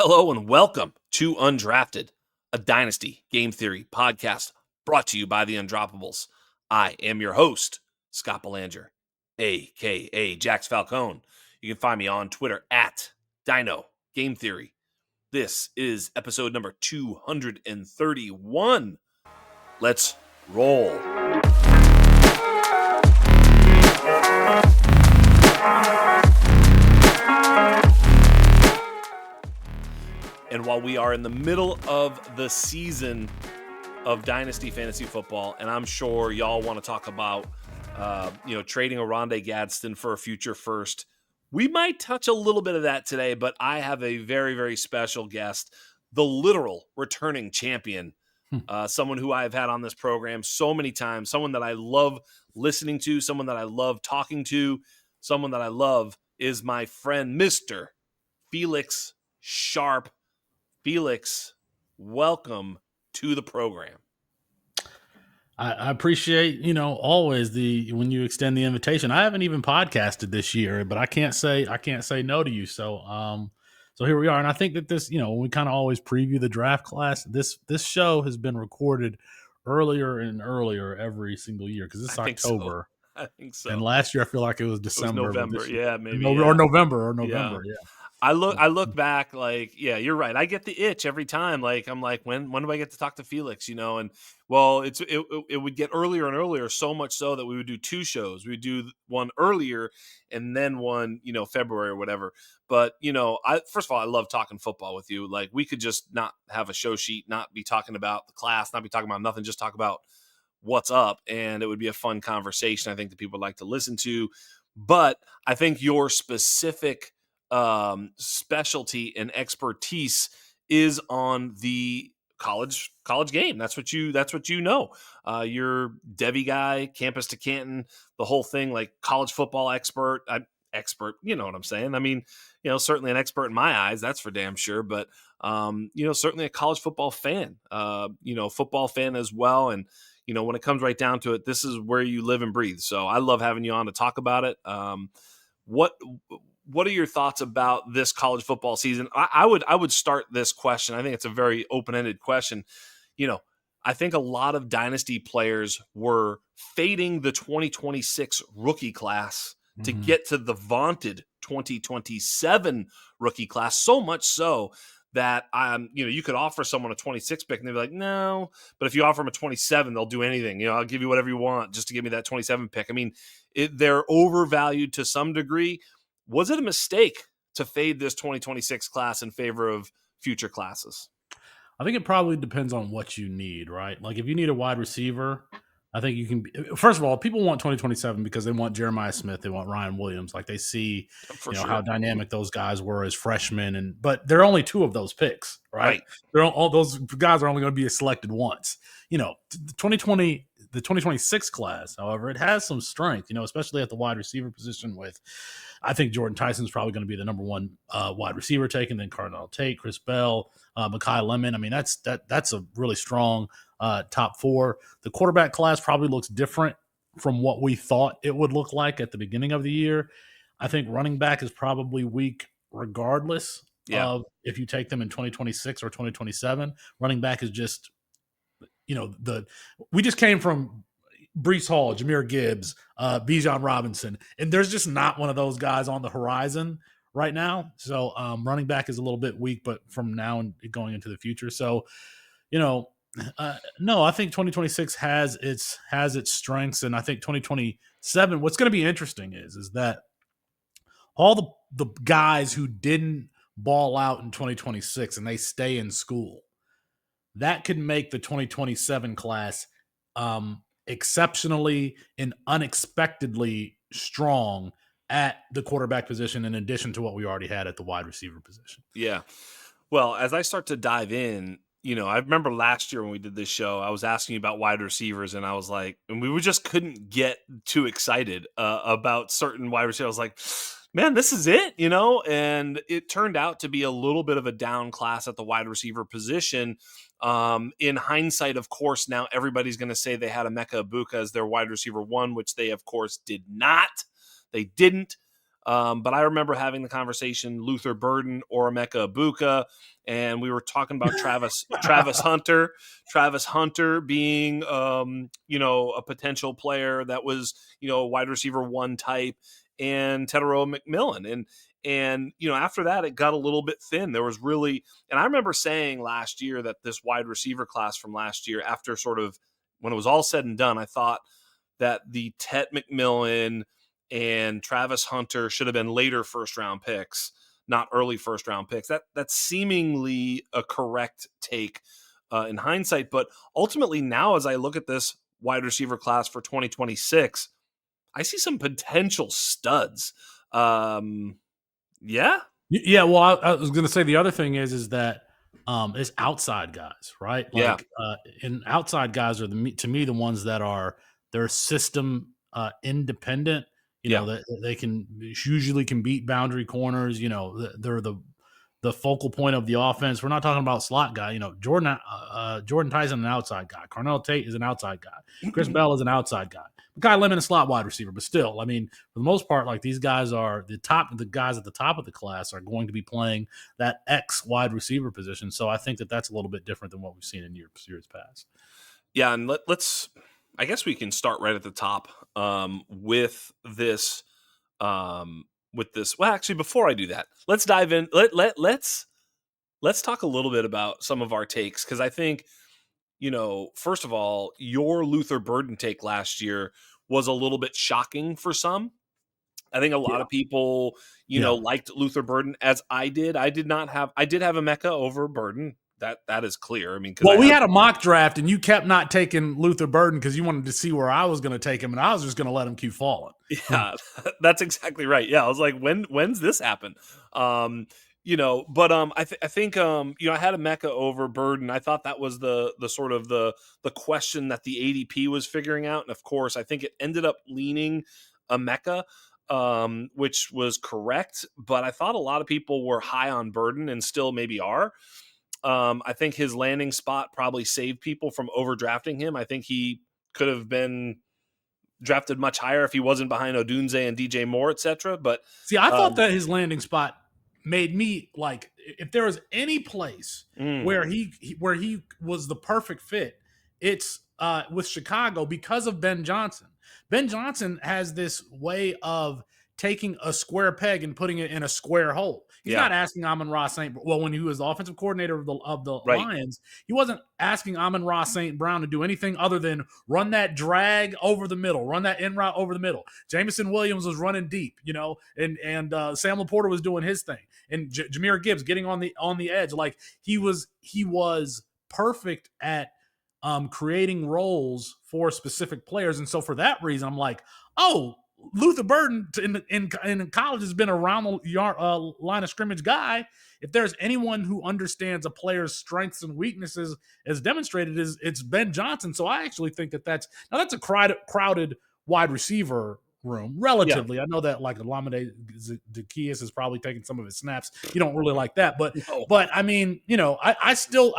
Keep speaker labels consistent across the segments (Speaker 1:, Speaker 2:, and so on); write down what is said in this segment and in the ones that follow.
Speaker 1: Hello and welcome to Undrafted, a Dynasty game theory podcast brought to you by the Undroppables. I am your host, Scott Belanger, a.k.a. Jax Falcone. You can find me on Twitter at Dino Game Theory. This is episode number 231. Let's roll. And while we are in the middle of the season of Dynasty Fantasy Football, and I'm sure y'all want to talk about, trading Oronde Gadsden for a future first, we might touch a little bit of that today, but I have a very, very special guest, the literal returning champion, someone who I have had on this program so many times, someone that I love listening to, someone that I love talking to, someone that I love is my friend, Mr. Felix Sharpe. Felix, welcome to the program.
Speaker 2: I appreciate, always when you extend the invitation. I haven't even podcasted this year, but I can't say no to you. So here we are. And I think that this, when we kind of always preview the draft class, this show has been recorded earlier and earlier every single year because it's October.
Speaker 1: I think so.
Speaker 2: And last year I feel like it was December.
Speaker 1: It was November, maybe.
Speaker 2: Or November, yeah.
Speaker 1: I look back you're right. I get the itch every time. I'm like, when do I get to talk to Felix? And well, it would get earlier and earlier, so much so that we would do two shows. We would do one earlier and then one, February or whatever. But, first of all, I love talking football with you. Like, we could just not have a show sheet, not be talking about the class, not be talking about nothing, just talk about what's up. And it would be a fun conversation, I think, that people would like to listen to. But I think your specific specialty and expertise is on the college game. That's what you know. You're Devi guy, campus to Canton, the whole thing, like college football expert. You know what I'm saying? I mean, certainly an expert in my eyes, that's for damn sure. But certainly a college football fan. Football fan as well. And when it comes right down to it, this is where you live and breathe. So I love having you on to talk about it. What are your thoughts about this college football season? I would start this question. I think it's a very open-ended question. I think a lot of Dynasty players were fading the 2026 rookie class to get to the vaunted 2027 rookie class, so much so that you could offer someone a 26 pick and they'd be like, no. But if you offer them a 27, they'll do anything. I'll give you whatever you want just to give me that 27 pick. I mean, they're overvalued to some degree. Was it a mistake to fade this 2026 class in favor of future classes?
Speaker 2: I think it probably depends on what you need, right? Like if you need a wide receiver, I think you can – first of all, people want 2027 because they want Jeremiah Smith. They want Ryan Williams. Like they see how dynamic those guys were as freshmen. But there are only two of those picks, right? All those guys are only going to be selected once. The 2026 class, however, it has some strength, especially at the wide receiver position with – I think Jordan Tyson's probably going to be the number one wide receiver taken, then Cardinal Tate, Chris Bell, Mekhi Lemon. I mean, that's a really strong top four. The quarterback class probably looks different from what we thought it would look like at the beginning of the year. I think running back is probably weak regardless of if you take them in 2026 or 2027. Running back is just, we just came from Breece Hall, Jahmyr Gibbs, Bijan Robinson, and there's just not one of those guys on the horizon right now. So running back is a little bit weak, but from now and going into the future. So, no, I think 2026 has its strengths, and I think 2027. What's going to be interesting is that all the guys who didn't ball out in 2026 and they stay in school, that could make the 2027 class exceptionally and unexpectedly strong at the quarterback position in addition to what we already had at the wide receiver position.
Speaker 1: Yeah. Well, as I start to dive in, I remember last year when we did this show, I was asking you about wide receivers and I was like, and we just couldn't get too excited about certain wide receivers. I was like, man, this is it, and it turned out to be a little bit of a down class at the wide receiver position. In hindsight, of course, now everybody's going to say they had Emeka Egbuka as their wide receiver one, which they, of course, did not. They didn't. But I remember having the conversation Luther Burden or Emeka Egbuka, and we were talking about Travis Hunter being a potential player that was a wide receiver one type, and Tedero McMillan. And after that it got a little bit thin. There was really, and I remember saying last year that this wide receiver class from last year, after sort of when it was all said and done, I thought that the Tet McMillan and Travis Hunter should have been later first round picks, not early first round picks. That's seemingly a correct take in hindsight. But ultimately now, as I look at this wide receiver class for 2026, I see some potential studs. Yeah.
Speaker 2: Yeah, well, I was going to say the other thing is that it's outside guys, right?
Speaker 1: Yeah.
Speaker 2: Like, and outside guys are to me the ones that they're system independent. You know, that they usually can beat boundary corners. You know, they're the focal point of the offense. We're not talking about slot guy. You know, Jordan Tyson, an outside guy. Carnell Tate is an outside guy. Chris Bell is an outside guy. Guy Lemon, a slot wide receiver, but still, I mean, for the most part, like these guys are the guys at the top of the class are going to be playing that X wide receiver position. So I think that that's a little bit different than what we've seen in years past.
Speaker 1: Yeah, and let's. I guess we can start right at the top with this. Well, actually, before I do that, let's dive in. Let's talk a little bit about some of our takes, because I think, first of all, your Luther Burden take last year was a little bit shocking for some. I think a lot of people, liked Luther Burden, as I did. I did have Emeka over Burden. That is clear. I mean,
Speaker 2: we had a mock draft, and you kept not taking Luther Burden because you wanted to see where I was going to take him, and I was just going to let him keep falling.
Speaker 1: Yeah, that's exactly right. Yeah, I was like, when's this happen? I think I had Emeka over Burden. I thought that was the sort of the question that the ADP was figuring out, and of course, I think it ended up leaning Emeka, which was correct. But I thought a lot of people were high on Burden and still maybe are. I think his landing spot probably saved people from overdrafting him. I think he could have been drafted much higher if he wasn't behind Odunze and DJ Moore, etc. But
Speaker 2: see, I thought that his landing spot made me like, if there was any place where he was the perfect fit, it's with Chicago because of Ben Johnson. Ben Johnson has this way of taking a square peg and putting it in a square hole. He's not asking Amon-Ra St. Well, when he was the offensive coordinator of the Lions, he wasn't asking Amon-Ra St. Brown to do anything other than run that drag over the middle, run that in route over the middle. Jameson Williams was running deep, and Sam Laporta was doing his thing, and Jahmyr Gibbs getting on the edge. Like he was perfect at creating roles for specific players, and so for that reason, I'm like, oh, Luther Burden in college has been around the line of scrimmage guy. If there's anyone who understands a player's strengths and weaknesses as demonstrated, it's Ben Johnson. So I actually think that's a crowded wide receiver room relatively. Yeah. I know that like Olamide Zaccheaus is probably taking some of his snaps. You don't really like that, but I mean, I still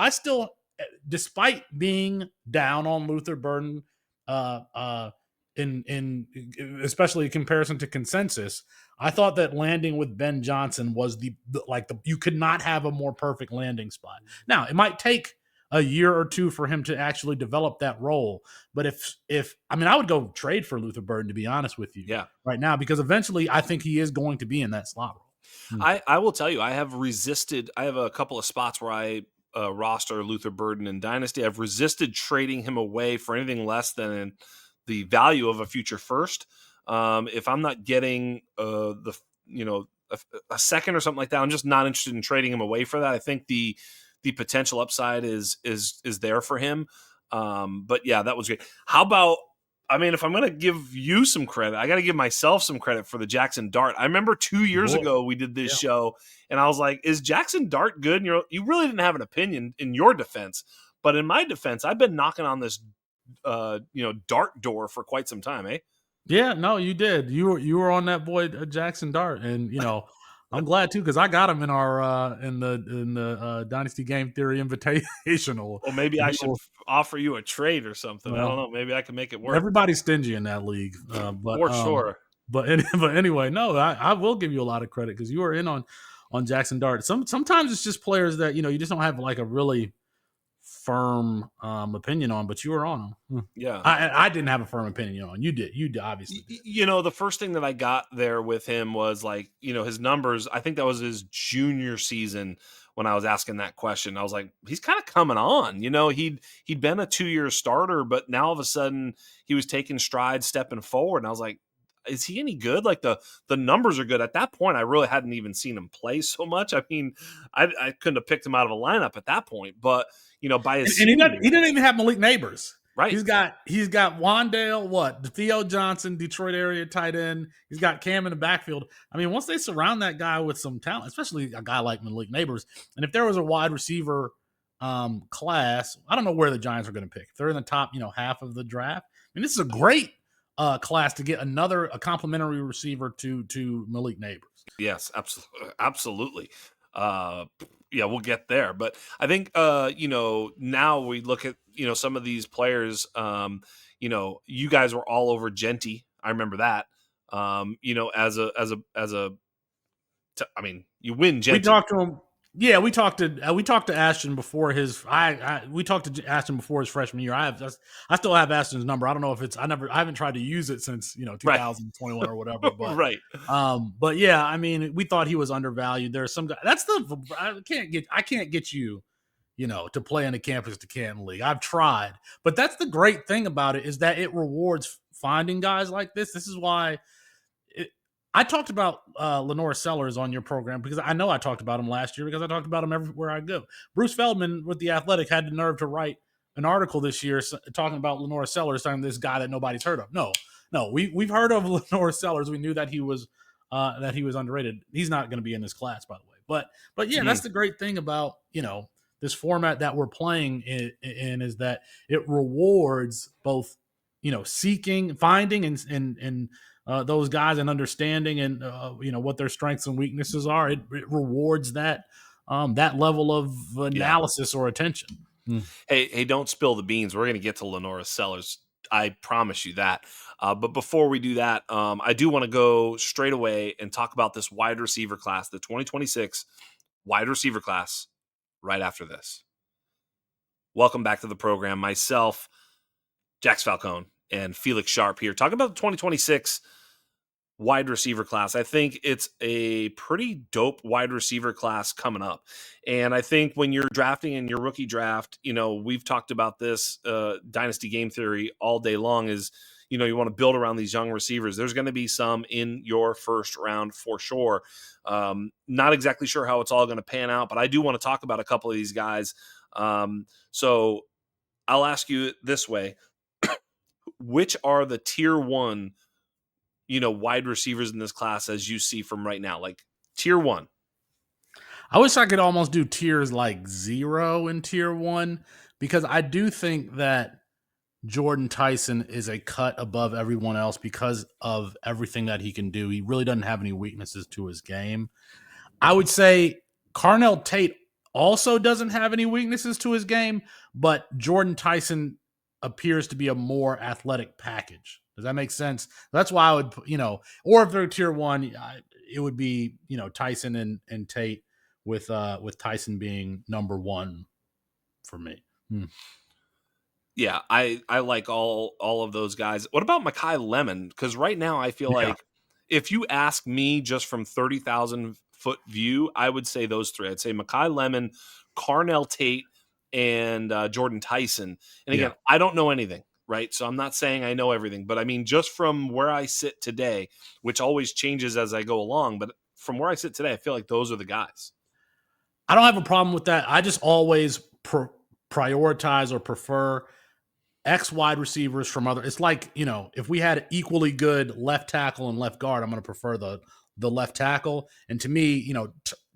Speaker 2: despite being down on Luther Burden, in especially in comparison to consensus, I thought that landing with Ben Johnson was you could not have a more perfect landing spot. Now, it might take a year or two for him to actually develop that role, but I would go trade for Luther Burden, to be honest with you, right now, because eventually I think he is going to be in that slot role.
Speaker 1: I will tell you, I have a couple of spots where I roster Luther Burden in Dynasty. I've resisted trading him away for anything less than the value of a future first. If I'm not getting a second or something like that, I'm just not interested in trading him away for that. I think the potential upside is there for him. But yeah, that was great. How about, if I'm going to give you some credit, I got to give myself some credit for the Jaxson Dart. I remember 2 years ago we did this show, and I was like, is Jaxson Dart good? And you really didn't have an opinion in your defense. But in my defense, I've been knocking on this Dart door for quite some time, eh?
Speaker 2: Yeah, no, you did. You were on that boy Jaxson Dart, and I'm glad too, because I got him in our in the Dynasty Game Theory Invitational.
Speaker 1: Well, maybe I should offer you a trade or something. I don't know. Maybe I can make it work.
Speaker 2: Everybody's stingy in that league, but
Speaker 1: for sure.
Speaker 2: but anyway, no, I will give you a lot of credit because you were in on Jaxson Dart. Sometimes it's just players that you just don't have like a really firm opinion on, but you were on them.
Speaker 1: Yeah.
Speaker 2: I didn't have a firm opinion on. You did obviously did.
Speaker 1: The first thing that I got there with him was like, his numbers. I think that was his junior season when I was asking that question. I was like, he's kind of coming on. He'd been a 2-year starter, but now all of a sudden he was taking strides, stepping forward. And I was like, is he any good? Like the numbers are good. At that point, I really hadn't even seen him play so much. I mean, I couldn't have picked him out of a lineup at that point. But by his
Speaker 2: and he didn't even have Malik Neighbors.
Speaker 1: Right.
Speaker 2: He's got Wandale, Theo Johnson, Detroit area tight end. He's got Cam in the backfield. I mean, once they surround that guy with some talent, especially a guy like Malik Neighbors, and if there was a wide receiver class, I don't know where the Giants are going to pick. If they're in the top, half of the draft, I mean, this is a great class to get a complimentary receiver to Malik Neighbors.
Speaker 1: Yes, absolutely. Yeah, we'll get there. But I think, now we look at, some of these players, you guys were all over Genty. I remember that, you win Genty.
Speaker 2: We talked to him. Yeah, we talked to Ashton before his. We talked to Ashton before his freshman year. I still have Ashton's number. I don't know if it's. I haven't tried to use it since 2021 or whatever. But
Speaker 1: right.
Speaker 2: But yeah, I mean, we thought he was undervalued. There's some guy. I can't get you, to play in the Campus to Canton League. I've tried, but that's the great thing about it is that it rewards finding guys like this. This is why. I talked about Lenore Sellers on your program because I know I talked about him last year because I talked about him everywhere I go. Bruce Feldman with The Athletic had the nerve to write an article this year talking about Lenore Sellers, talking this guy that nobody's heard of. No, we've heard of Lenore Sellers. We knew that he was underrated. He's not going to be in this class, by the way. But yeah, that's the great thing about this format that we're playing in is that it rewards both seeking, finding, and those guys and understanding and what their strengths and weaknesses are. It rewards that level of analysis or attention.
Speaker 1: Hey, don't spill the beans. We're going to get to Lenora Sellers. I promise you that. But before we do that, I do want to go straight away and talk about this wide receiver class, the 2026 wide receiver class, right after this. Welcome back to the program. Myself, Jax Falcone, and Felix Sharpe here, talking about the 2026 wide receiver class. I think it's a pretty dope wide receiver class coming up. And I think when you're drafting in your rookie draft, we've talked about this Dynasty game theory all day long is, you want to build around these young receivers. There's going to be some in your first round for sure. Not exactly sure how it's all going to pan out, but I do want to talk about a couple of these guys. So I'll ask you this way. Which are the tier one, wide receivers in this class as you see from right now? Like tier one.
Speaker 2: I wish I could almost do tiers like 0 in tier 1 because I do think that Jordan Tyson is a cut above everyone else because of everything that he can do. He really doesn't have any weaknesses to his game. I would say Carnell Tate also doesn't have any weaknesses to his game, but Jordan Tyson appears to be a more athletic package. Does that make sense? That's why I would, or if they're tier 1, it would be, Tyson and Tate with Tyson being number 1 for me.
Speaker 1: Yeah, I like all of those guys. What about Mekhi Lemon? Because right now I feel like if you ask me just from 30,000 foot view, I would say those three. I'd say Mekhi Lemon, Carnell Tate, and Jordan Tyson. And again, I don't know anything, right? So I'm not saying I know everything, but I mean, just from where I sit today, which always changes as I go along, but from where I sit today, I feel like those are the guys.
Speaker 2: I don't have a problem with that. I just always prioritize or prefer X wide receivers from other. It's like, if we had equally good left tackle and left guard, I'm going to prefer the left tackle. And to me,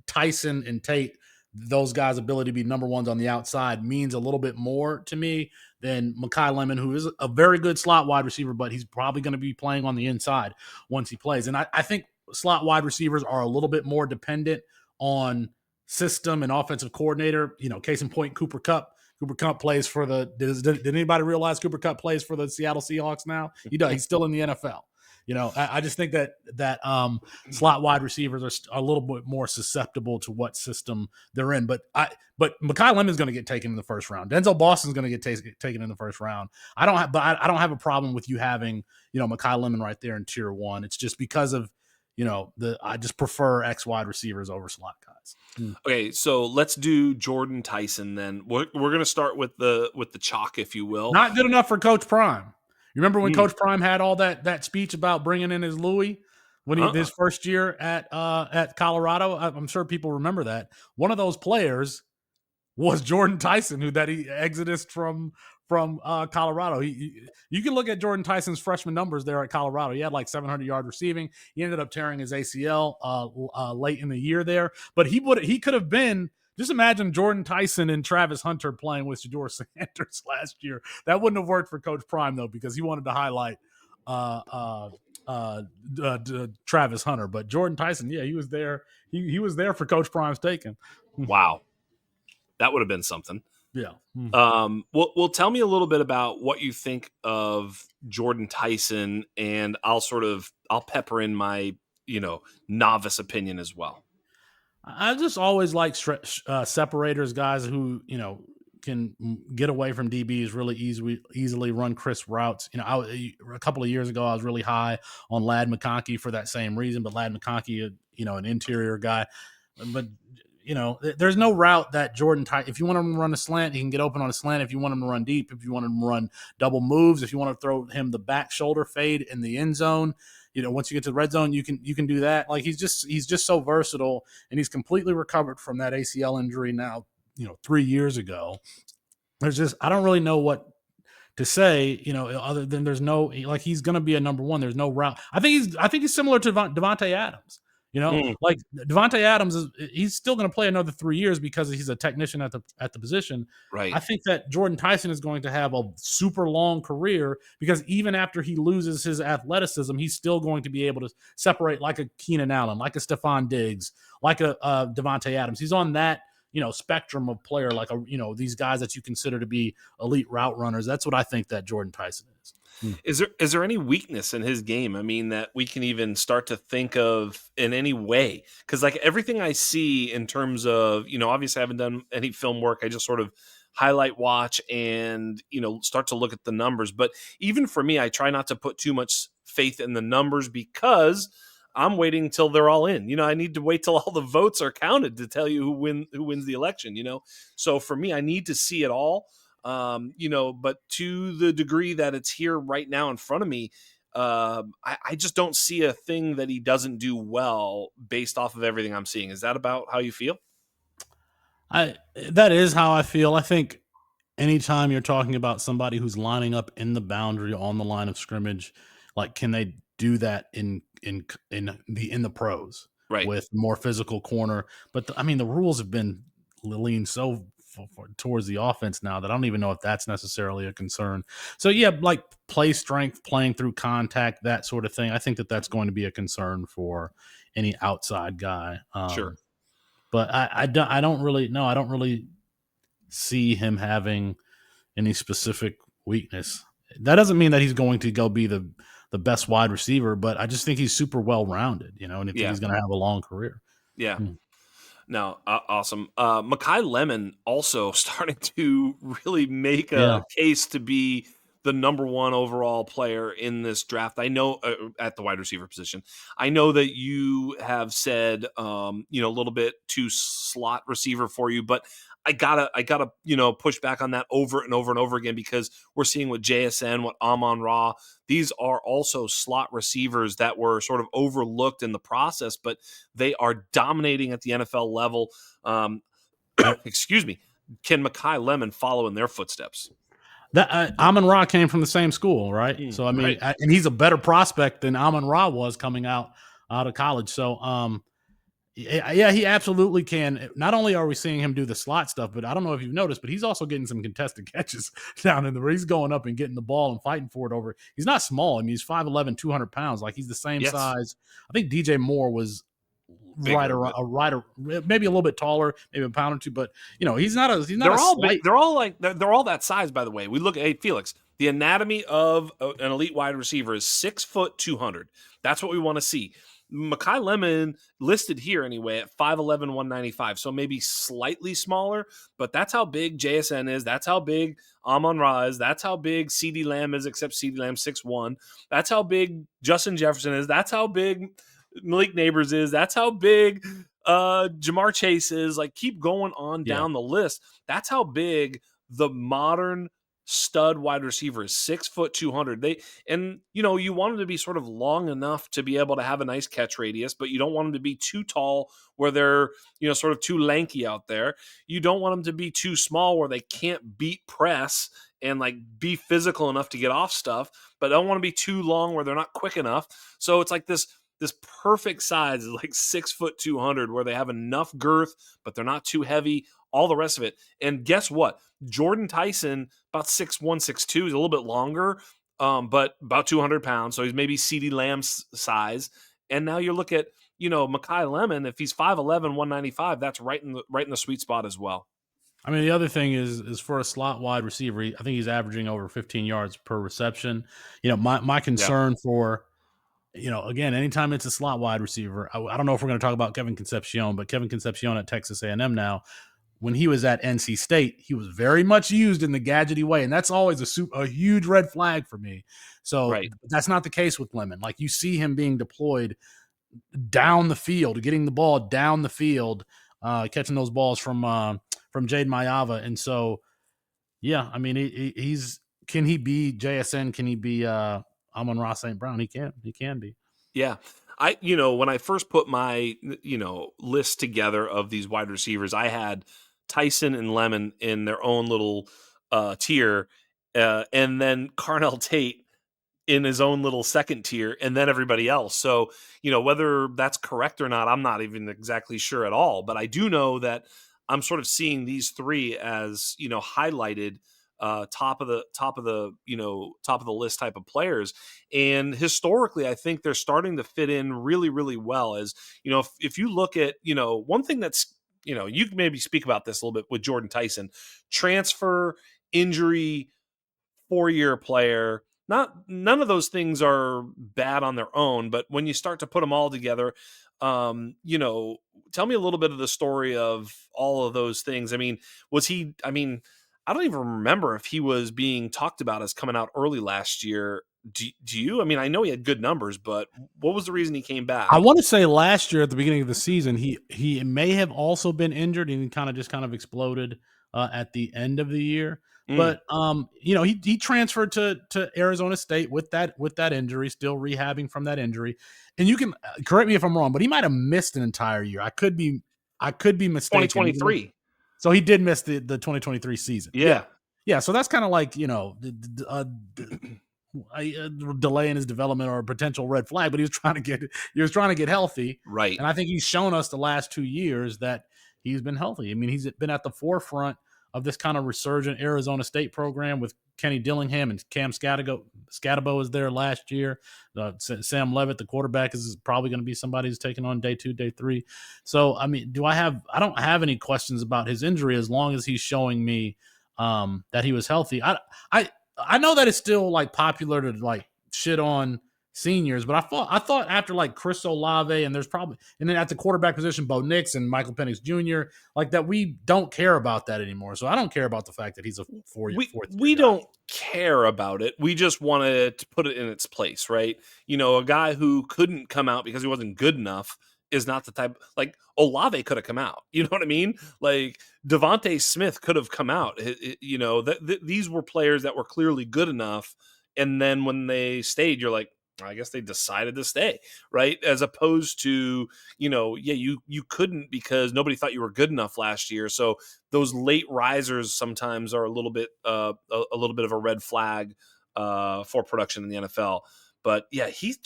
Speaker 2: Tyson and Tate, those guys' ability to be number ones on the outside means a little bit more to me than Mekhi Lemon, who is a very good slot wide receiver, but he's probably going to be playing on the inside once he plays. And I think slot wide receivers are a little bit more dependent on system and offensive coordinator. Case in point, Cooper Kupp. Cooper Kupp plays for did anybody realize Cooper Kupp plays for the Seattle Seahawks now? He does. He's still in the NFL. I just think that slot wide receivers are a little bit more susceptible to what system they're in. But Mekhi Lemon's going to get taken in the first round. Denzel Boston's going to get taken in the first round. I don't have a problem with you having Mekhi Lemon right there in tier 1. It's just because of I just prefer X wide receivers over slot guys.
Speaker 1: Okay, so let's do Jordan Tyson then. We're going to start with the chalk, if you will.
Speaker 2: Not good enough for Coach Prime. You remember when Coach Prime had all that speech about bringing in his Louis when his first year at Colorado? I'm sure people remember that. One of those players was Jordan Tyson, he exited from Colorado. You can look at Jordan Tyson's freshman numbers there at Colorado. He had like 700-yard receiving. He ended up tearing his ACL late in the year there, but he could have been. Just imagine Jordan Tyson and Travis Hunter playing with Shedeur Sanders last year. That wouldn't have worked for Coach Prime though, because he wanted to highlight Travis Hunter. But Jordan Tyson, yeah, he was there. He was there for Coach Prime's taking.
Speaker 1: Wow, that would have been something.
Speaker 2: Yeah.
Speaker 1: Well, tell me a little bit about what you think of Jordan Tyson, and I'll pepper in my novice opinion as well.
Speaker 2: I just always like separators, guys who can get away from DBs really easily run crisp routes. A couple of years ago I was really high on Ladd McConkey for that same reason, but Ladd McConkey, an interior guy, but there's no route that Jordan Tyson. If you want him to run a slant, he can get open on a slant. If you want him to run deep, if you want him to run double moves, if you want to throw him the back shoulder fade in the end zone. Once you get to the red zone, you can do that. Like he's just so versatile, and he's completely recovered from that ACL injury now, 3 years ago. I don't really know what to say, other than there's no, like, he's going to be a number one. There's no route. I think he's similar to Devontae Adams. Like Devontae Adams he's still going to play another 3 years because he's a technician at the position.
Speaker 1: Right.
Speaker 2: I think that Jordan Tyson is going to have a super long career because even after he loses his athleticism, he's still going to be able to separate like a Keenan Allen, like a Stephon Diggs, like a Devontae Adams. He's on that spectrum of player, like these guys that you consider to be elite route runners. That's what I think that Jordan Tyson is.
Speaker 1: Is there any weakness in his game? I mean, that we can even start to think of in any way? Because like everything I see in terms of, obviously I haven't done any film work. I just sort of highlight watch and, start to look at the numbers. But even for me, I try not to put too much faith in the numbers because I'm waiting till they're all in. I need to wait till all the votes are counted to tell you who wins the election, So for me, I need to see it all. But to the degree that it's here right now in front of me, I just don't see a thing that he doesn't do well based off of everything I'm seeing. Is that about how you feel?
Speaker 2: That is how I feel. I think anytime you're talking about somebody who's lining up in the boundary on the line of scrimmage, like, can they do that in the pros,
Speaker 1: right,
Speaker 2: with more physical corner? But the rules have been leaned so towards the offense now that I don't even know if that's necessarily a concern. So yeah, like play strength, playing through contact, that sort of thing. I think that that's going to be a concern for any outside guy.
Speaker 1: Sure.
Speaker 2: But I don't really see him having any specific weakness. That doesn't mean that he's going to go be the best wide receiver, but I just think he's super well-rounded, and I think he's going to have a long career.
Speaker 1: Yeah. No, awesome. Mekhi Lemon also starting to really make a case to be the number one overall player in this draft. I know at the wide receiver position. I know that you have said, a little bit too slot receiver for you, but I gotta, push back on that over and over and over again because we're seeing with JSN, what Amon-Ra, these are also slot receivers that were sort of overlooked in the process, but they are dominating at the NFL level. Excuse me. Can Mekhi Lemon follow in their footsteps?
Speaker 2: That Amon-Ra came from the same school, right? So
Speaker 1: right.
Speaker 2: And he's a better prospect than Amon-Ra was coming out of college. So yeah, he absolutely can. Not only are we seeing him do the slot stuff, but I don't know if you've noticed, but he's also getting some contested catches down in the where he's going up and getting the ball and fighting for it over. He's not small. I mean, he's 5'11", 200 pounds. Like, he's the same size. I think DJ Moore was bigger, maybe a little bit taller, maybe a pound or two, but he's not. They're
Speaker 1: all that size, by the way. We look at Felix. The anatomy of an elite wide receiver is 6', 200. That's what we want to see. Makai Lemon listed here anyway at 5'11", 195. So maybe slightly smaller, but that's how big JSN is. That's how big Amon-Ra is. That's how big CeeDee Lamb is, except CeeDee Lamb 6'1". That's how big Justin Jefferson is. That's how big Malik Neighbors is. That's how big Jamar Chase is. Like, keep going on
Speaker 2: Yeah.
Speaker 1: down the list. That's how big the modern stud wide receiver is. 6', 200. You want them to be sort of long enough to be able to have a nice catch radius, but you don't want them to be too tall where they're, sort of too lanky out there. You don't want them to be too small where they can't beat press and like be physical enough to get off stuff, but don't want to be too long where they're not quick enough. So it's like this perfect size is like 6', 200, where they have enough girth, but they're not too heavy, all the rest of it. And guess what? Jordan Tyson, about 6'1", 6'2", he's a little bit longer, but about 200 pounds. So he's maybe CeeDee Lamb's size. And now you look at, Makai Lemon, if he's 5'11", 195, that's right in the sweet spot as well.
Speaker 2: I mean, the other thing is for a slot wide receiver, I think he's averaging over 15 yards per reception. My concern for, again, anytime it's a slot wide receiver, I don't know if we're going to talk about Kevin Concepcion, but Kevin Concepcion at Texas A&M now, when he was at NC State, he was very much used in the gadgety way, and that's always a huge red flag for me. So That's not the case with Lemon. Like, you see him being deployed down the field, getting the ball down the field, catching those balls from Jade Mayava. And so, yeah, I mean, can he be JSN? Can he be Amon-Ra St. Brown? He can be.
Speaker 1: Yeah. When I first put my, list together of these wide receivers, I had Tyson and Lemon in their own little tier, and then Carnell Tate in his own little second tier, and then everybody else. So, whether that's correct or not, I'm not even exactly sure at all. But I do know that I'm sort of seeing these three as, highlighted top of the list type of players. And historically, I think they're starting to fit in really, really well. As if you look at, one thing that's, you can maybe speak about this a little bit with Jordan Tyson: transfer, injury, 4-year player. None of those things are bad on their own, but when you start to put them all together, tell me a little bit of the story of all of those things. I mean, I don't even remember if he was being talked about as coming out early last year. Do you? I mean, I know he had good numbers, but what was the reason he came back?
Speaker 2: I want to say last year at the beginning of the season, he may have also been injured, and he kind of exploded at the end of the year. But he transferred to Arizona State with that injury, still rehabbing from that injury. And you can correct me if I'm wrong, but he might have missed an entire year. I could be mistaken.
Speaker 1: 2023.
Speaker 2: So he did miss the 2023 season. Yeah. So that's kind of like, a delay in his development or a potential red flag, but he was trying to get healthy.
Speaker 1: Right.
Speaker 2: And I think he's shown us the last 2 years that he's been healthy. I mean, he's been at the forefront of this kind of resurgent Arizona State program with Kenny Dillingham, and Cam Scatabo was there last year. Sam Levitt, the quarterback, is probably going to be somebody who's taking on day 2, day 3. So, I mean, I don't have any questions about his injury as long as he's showing me that he was healthy. I know that it's still like popular to like shit on seniors, but I thought after like Chris Olave and then at the quarterback position, Bo Nix and Michael Penix Jr., like that, we don't care about that anymore. So I don't care about the fact that he's a fourth.
Speaker 1: We don't care about it. We just wanted to put it in its place, right? A guy who couldn't come out because he wasn't good enough is not the type. Like, Olave could have come out. You know what I mean? Like, Devontae Smith could have come out. These were players that were clearly good enough, and then when they stayed, you're like, I guess they decided to stay, right? As opposed to, you couldn't because nobody thought you were good enough last year. So those late risers sometimes are a little bit of a red flag for production in the NFL. But yeah, he's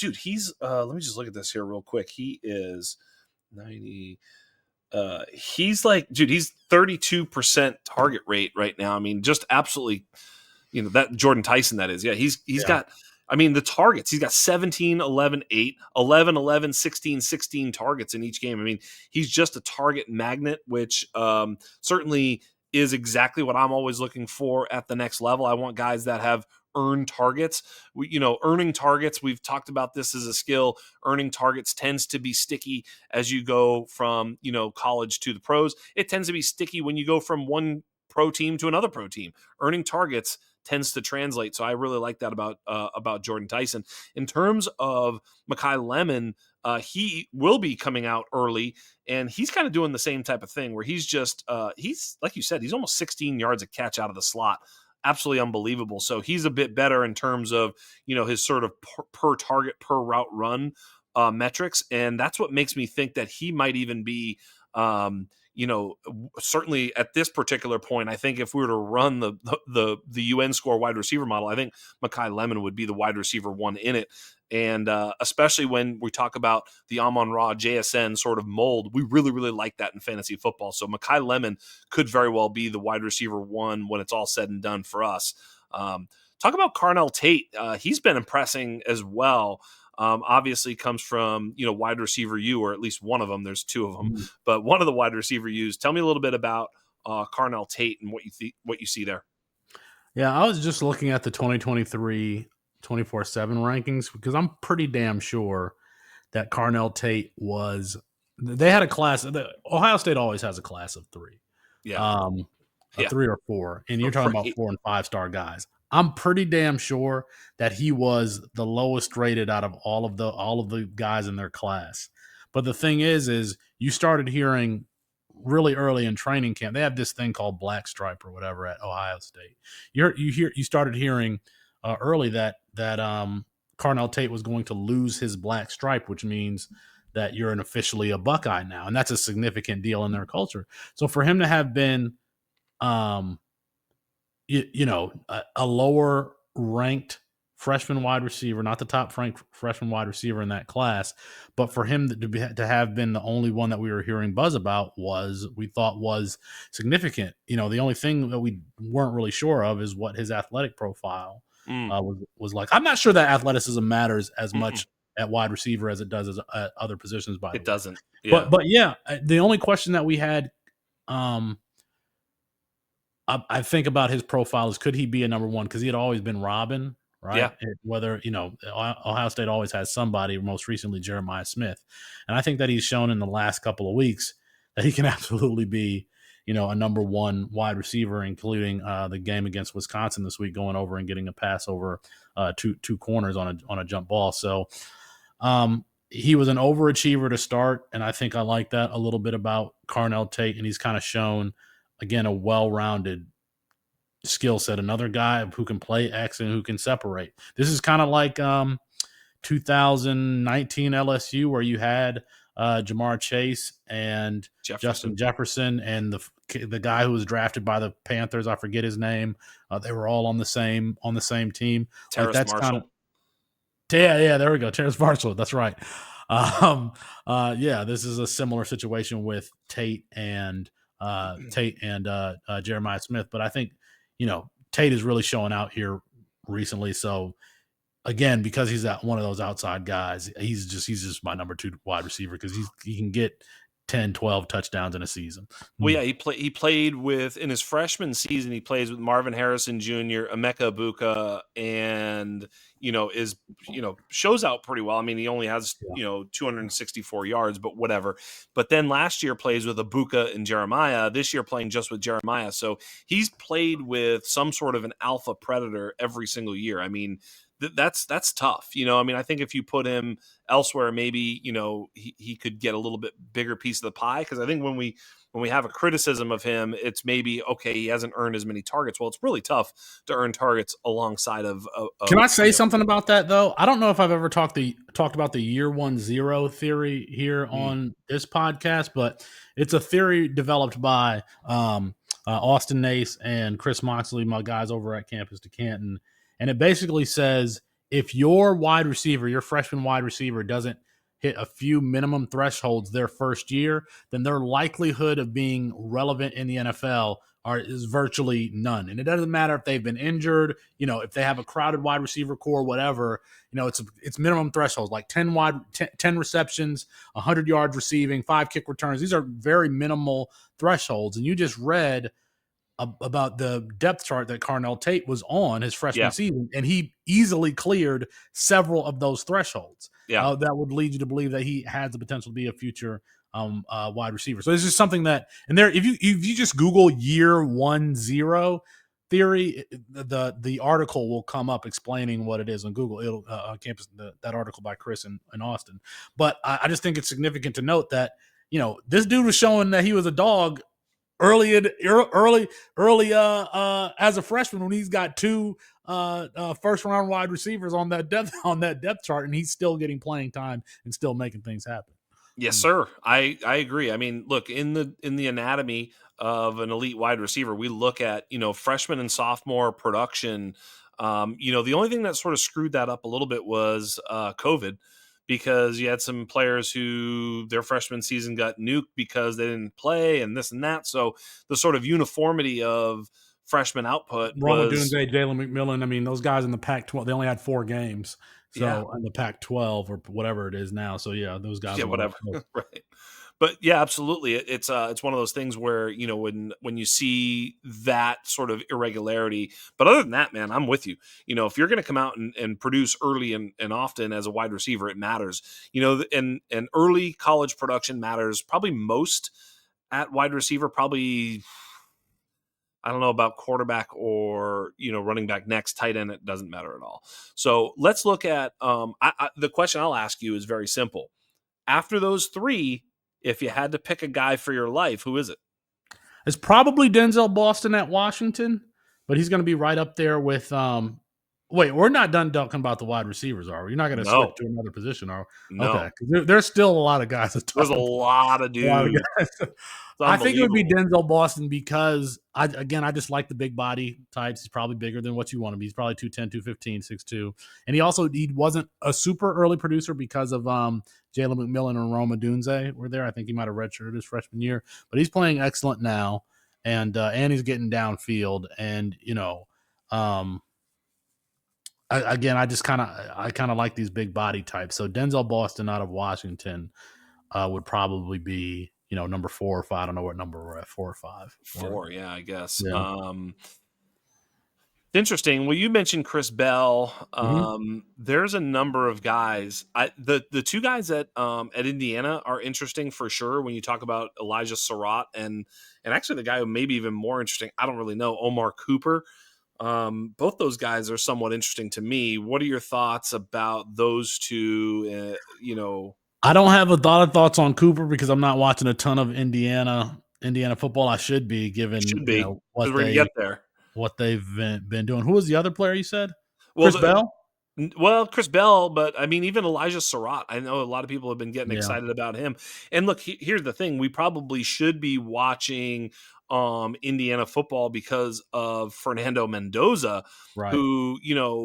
Speaker 1: let me just look at this here real quick. He is 90. He's like, dude, he's 32% target rate right now. I mean, just absolutely, that Jordan Tyson, that is. Yeah, he's got, I mean, the targets, he's got 17, 11, 8, 11, 11, 16, 16 targets in each game. I mean, he's just a target magnet, which certainly is exactly what I'm always looking for at the next level. I want guys that have earn targets. Earning targets, we've talked about this as a skill. Earning targets tends to be sticky as you go from, college to the pros. It tends to be sticky when you go from one pro team to another pro team. Earning targets tends to translate. So I really like that about Jordan Tyson. In terms of Mekhi Lemon, he will be coming out early, and he's kind of doing the same type of thing where he's like you said, he's almost 16 yards a catch out of the slot. Absolutely unbelievable. So he's a bit better in terms of, his sort of per target, per route run metrics. And that's what makes me think that he might even be, certainly at this particular point, I think if we were to run the UN score wide receiver model, I think Mekhi Lemon would be the wide receiver one in it. And especially when we talk about the Amon-Ra JSN sort of mold, we really, really like that in fantasy football. So Mekhi Lemon could very well be the wide receiver one when it's all said and done for us. Talk about Carnell Tate. He's been impressing as well. Obviously comes from, wide receiver U, or at least one of them. There's two of them, but one of the wide receiver U's. Tell me a little bit about Carnell Tate and what you see there.
Speaker 2: Yeah, I was just looking at the 2023 24/7 rankings because I'm pretty damn sure that Carnell Tate they had a class. Ohio State always has a class of 3.
Speaker 1: Yeah.
Speaker 2: 3 or 4. And you're talking about 4 and 5-star guys. I'm pretty damn sure that he was the lowest rated out of all of the guys in their class. But the thing is you started hearing really early in training camp. They have this thing called Black Stripe or whatever at Ohio State. You started hearing early that Carnell Tate was going to lose his black stripe, which means that you're officially a Buckeye now, and that's a significant deal in their culture. So for him to have been a lower ranked freshman wide receiver, not the top ranked freshman wide receiver in that class, but for him to have been the only one that we were hearing buzz about we thought was significant. The only thing that we weren't really sure of is what his athletic profile was like. I'm not sure that athleticism matters as much at wide receiver as it does at other positions, by the way.
Speaker 1: It doesn't. Yeah.
Speaker 2: But yeah, the only question that we had, I think about his profile is, could he be a number one? Because he had always been Robin, right?
Speaker 1: Yeah.
Speaker 2: Whether, Ohio State always has somebody, most recently Jeremiah Smith. And I think that he's shown in the last couple of weeks that he can absolutely be, a number one wide receiver, including the game against Wisconsin this week, going over and getting a pass over two corners on a jump ball. So he was an overachiever to start, and I think I like that a little bit about Carnell Tate, and he's kind of shown, again, a well-rounded skill set. Another guy who can play X and who can separate. This is kind of like 2019 LSU, where you had Jamar Chase and Justin Jefferson and the guy who was drafted by the Panthers. I forget his name. They were all on the same team.
Speaker 1: Terrace Marshall.
Speaker 2: Yeah, there we go. Terrace Marshall. That's right. This is a similar situation with Tate and Jeremiah Smith. But I think, Tate is really showing out here recently. So again, because he's one of those outside guys, he's just my number 2 wide receiver, because he can get 10, 12 touchdowns in a season.
Speaker 1: Well, yeah, he played in his freshman season, he plays with Marvin Harrison Jr., Emeka Egbuka, and, shows out pretty well. I mean, he only has, 264 yards, but whatever. But then last year plays with Egbuka and Jeremiah. This year playing just with Jeremiah. So he's played with some sort of an alpha predator every single year. I mean, that's tough. I think if you put him elsewhere, maybe, he could get a little bit bigger piece of the pie. Cause I think when we have a criticism of him, it's maybe, okay, he hasn't earned as many targets. Well, it's really tough to earn targets alongside of
Speaker 2: Can I say something about that though? I don't know if I've ever talked about the year 1-0 theory here on this podcast, but it's a theory developed by Austin Nace and Chris Moxley, my guys over at Campus to Canton. And it basically says, if your freshman wide receiver doesn't hit a few minimum thresholds their first year, then their likelihood of being relevant in the NFL is virtually none. And it doesn't matter if they've been injured, if they have a crowded wide receiver core, whatever, it's minimum thresholds, like 10 receptions, 100 yards receiving, 5 kick returns. These are very minimal thresholds. And you just read about the depth chart that Carnell Tate was on his freshman
Speaker 1: Yeah.
Speaker 2: season, and he easily cleared several of those thresholds.
Speaker 1: Yeah.
Speaker 2: That would lead you to believe that he has the potential to be a future wide receiver. So this is something that, and there, if you just Google year 10 theory, the article will come up explaining what it is on Google. It'll on Campus, that article by Chris in Austin. But I just think it's significant to note that, this dude was showing that he was a dog early as a freshman, when he's got two first round wide receivers on that depth chart, and he's still getting playing time and still making things happen.
Speaker 1: Yes, sir. I agree. I mean, look, in the anatomy of an elite wide receiver, we look at, freshman and sophomore production. The only thing that sort of screwed that up a little bit was COVID, because you had some players who their freshman season got nuked because they didn't play and this and that. So the sort of uniformity of freshman output
Speaker 2: Roma
Speaker 1: was,
Speaker 2: Dunze, Jalen McMillan. I mean, those guys in the Pac-12, they only had 4 games.
Speaker 1: yeah,
Speaker 2: So in the Pac-12 or whatever it is now. So yeah, those guys.
Speaker 1: yeah, whatever. Right. But yeah, absolutely. It's one of those things where, when you see that sort of irregularity. But other than that, man, I'm with you. If you're going to come out and produce early and often as a wide receiver, it matters. And early college production matters probably most at wide receiver. Probably, I don't know about quarterback or running back next, tight end. It doesn't matter at all. So let's look at the question I'll ask you is very simple. After those 3, if you had to pick a guy for your life, who is it?
Speaker 2: It's probably Denzel Boston at Washington, but he's going to be right up there with. Wait, we're not done talking about the wide receivers, are we? You're not going to switch to another position, are we?
Speaker 1: No.
Speaker 2: Okay, there's still a lot of guys to talk
Speaker 1: There's a
Speaker 2: about.
Speaker 1: lot of dudes.
Speaker 2: I think it would be Denzel Boston because, I just like the big body types. He's probably bigger than what you want to be. He's probably 210, 215, 6'2". And he wasn't a super early producer because of Jalen McMillan and Roma Dunze were there. I think he might have redshirted his freshman year. But he's playing excellent now, and he's getting downfield. And, I kind of like these big body types. So Denzel Boston out of Washington would probably be, number 4 or 5. I don't know what number we're at, 4 or 5.
Speaker 1: 4, yeah, I guess.
Speaker 2: Yeah.
Speaker 1: Interesting. Well, you mentioned Chris Bell.
Speaker 2: Mm-hmm.
Speaker 1: There's a number of guys. The 2 guys at Indiana are interesting for sure. When you talk about Elijah Surratt and actually the guy who may be even more interesting, I don't really know, Omar Cooper. Both those guys are somewhat interesting to me. What are your thoughts about those 2?
Speaker 2: I don't have a lot of thoughts on Cooper because I'm not watching a ton of Indiana football. I should be, given
Speaker 1: because we're gonna get there.
Speaker 2: What they've been doing. Who was the other player you said?
Speaker 1: Well,
Speaker 2: Chris Bell?
Speaker 1: Well, Chris Bell, but I mean, even Elijah Surratt. I know a lot of people have been getting excited about him. And look, here's the thing: we probably should be watching Indiana football because of Fernando Mendoza,
Speaker 2: right?
Speaker 1: Who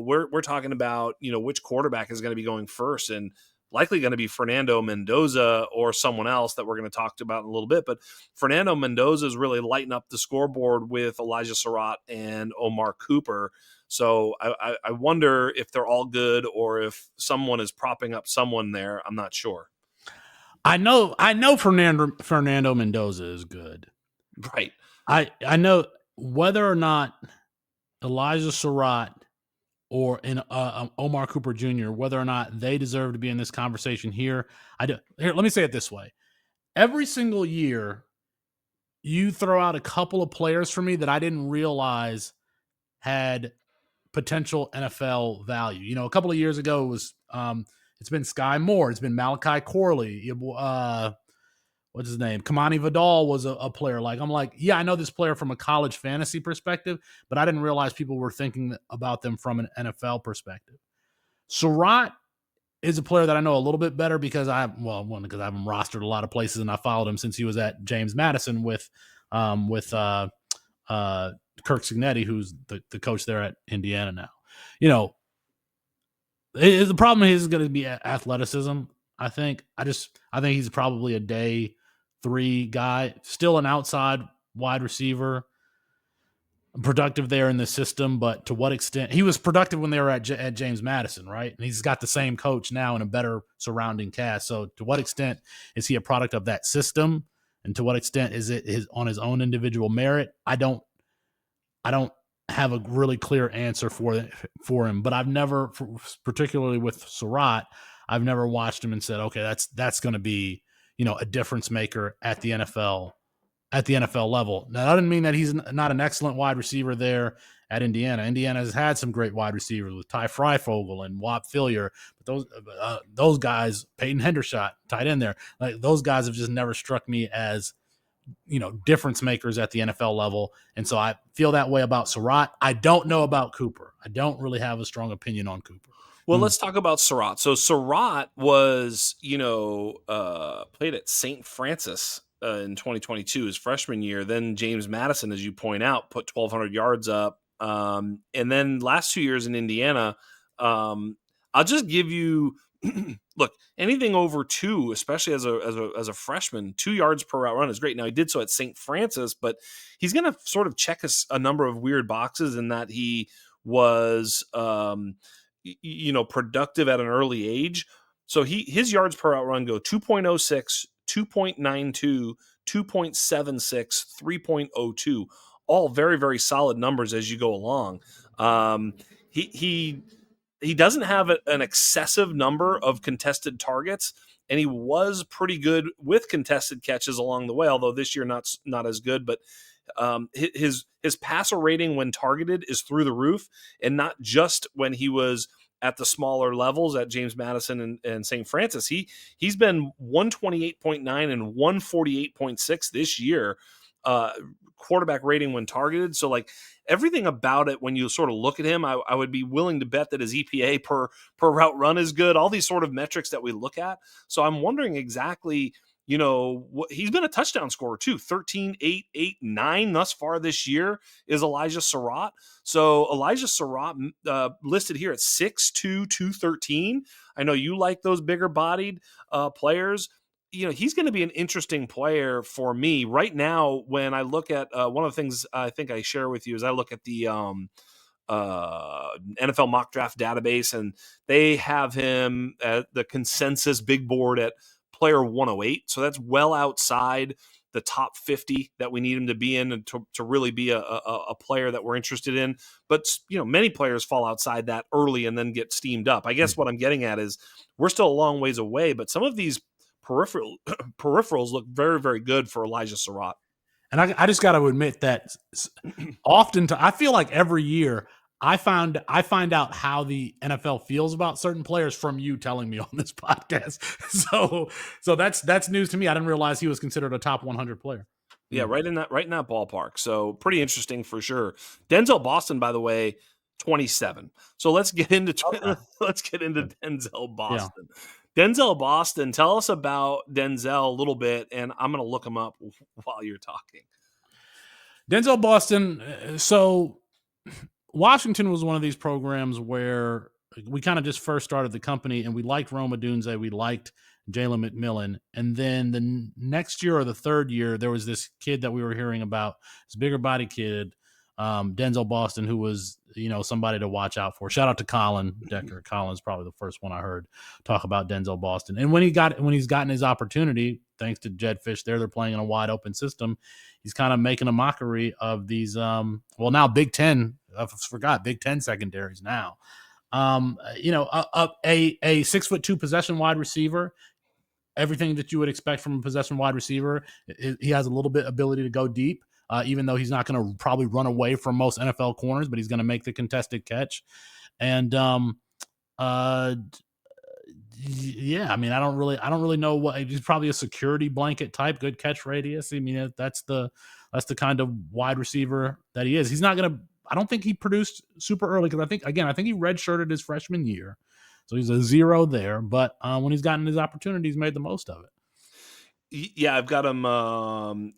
Speaker 1: we're talking about. Which quarterback is going to be going first, and likely going to be Fernando Mendoza or someone else that we're going to talk about in a little bit. But Fernando Mendoza is really lighting up the scoreboard with Elijah Surratt and Omar Cooper. So I wonder if they're all good or if someone is propping up someone there. I'm not sure.
Speaker 2: I know Fernando Mendoza is good.
Speaker 1: Right.
Speaker 2: I know whether or not Elijah Surratt or Omar Cooper Jr., whether or not they deserve to be in this conversation here. Let me say it this way. Every single year, you throw out a couple of players for me that I didn't realize had potential NFL value. A couple of years ago, it was it's been Sky Moore. It's been Malachi Corley. What's his name? Kamani Vidal was a player. I'm like, yeah, I know this player from a college fantasy perspective, but I didn't realize people were thinking about them from an NFL perspective. Surratt is a player that I know a little bit better because I have him rostered a lot of places, and I followed him since he was at James Madison with Kirk Cignetti, who's the coach there at Indiana now. The problem is going to be athleticism. I think he's probably a day 3 guy, still an outside wide receiver, productive there in the system, but to what extent? He was productive when they were at James Madison, right? And he's got the same coach now and a better surrounding cast. So to what extent is he a product of that system? And to what extent is it on his own individual merit? I don't I don't have a really clear answer for him. But I've never, particularly with Surratt, I've never watched him and said, okay, that's going to be a difference maker at the NFL level. Now, that doesn't mean that he's not an excellent wide receiver there at Indiana. Indiana has had some great wide receivers with Ty Freifogel and Wap Fillier, but those guys, Peyton Hendershot, tight end there, like those guys have just never struck me as difference makers at the NFL level. And so I feel that way about Surratt. I don't know about Cooper. I don't really have a strong opinion on Cooper.
Speaker 1: Well, let's talk about Surratt. So Surratt was, played at St. Francis in 2022, his freshman year. Then James Madison, as you point out, put 1,200 yards up. And then last 2 years in Indiana, I'll just give you look, anything over 2, especially as a freshman, 2 yards per route run is great. Now he did so at St. Francis, but he's going to sort of check a number of weird boxes in that he was productive at an early age. So his yards per route run go 2.06, 2.92, 2.76, 3.02, all very, very solid numbers as you go along. He doesn't have an excessive number of contested targets, and he was pretty good with contested catches along the way, although this year not as good. But his passer rating when targeted is through the roof, and not just when he was at the smaller levels at James Madison and St. Francis. He's been 128.9 and 148.6 this year, quarterback rating when targeted. So like everything about it, when you sort of look at him, I would be willing to bet that his EPA per route run is good. All these sort of metrics that we look at. So I'm wondering exactly, he's been a touchdown scorer too. 13, 8, 8, 9 thus far this year is Elijah Surratt. So Elijah Surratt listed here at 6'2", 213. I know you like those bigger bodied players. He's going to be an interesting player for me right now. When I look at one of the things I think I share with you is I look at the NFL mock draft database, and they have him at the consensus big board at player 108. So that's well outside the top 50 that we need him to be in and to really be a player that we're interested in. But, many players fall outside that early and then get steamed up. I guess what I'm getting at is we're still a long ways away, but some of these peripherals look very, very good for Elijah Surratt.
Speaker 2: And I just got to admit that often I feel like every year I find out how the NFL feels about certain players from you telling me on this podcast. So that's news to me. I didn't realize he was considered a top 100 player.
Speaker 1: Yeah, right in that ballpark. So pretty interesting for sure. Denzel Boston, by the way, 27. So let's get into Denzel Boston. Yeah. Denzel Boston, tell us about Denzel a little bit, and I'm going to look him up while you're talking.
Speaker 2: Denzel Boston, so Washington was one of these programs where we kind of just first started the company, and we liked Rome Odunze, we liked Jalen McMillan, and then the next year or the third year, there was this kid that we were hearing about, this bigger body kid, Denzel Boston, who was somebody to watch out for. Shout out to Colin Decker. Colin's probably the first one I heard talk about Denzel Boston. And when he's gotten his opportunity, thanks to Jed Fish, they're playing in a wide open system. He's kind of making a mockery of these. Now Big Ten. I forgot Big Ten secondaries now. A 6'2" possession wide receiver. Everything that you would expect from a possession wide receiver. He has a little bit ability to go deep. Even though he's not going to probably run away from most NFL corners, but he's going to make the contested catch. And I don't really know what. He's probably a security blanket type, good catch radius. I mean, that's the kind of wide receiver that he is. He's not going to. I don't think he produced super early because I think he redshirted his freshman year, so he's a 0 there. But when he's gotten his opportunity, he's made the most of it.
Speaker 1: Yeah, I've got him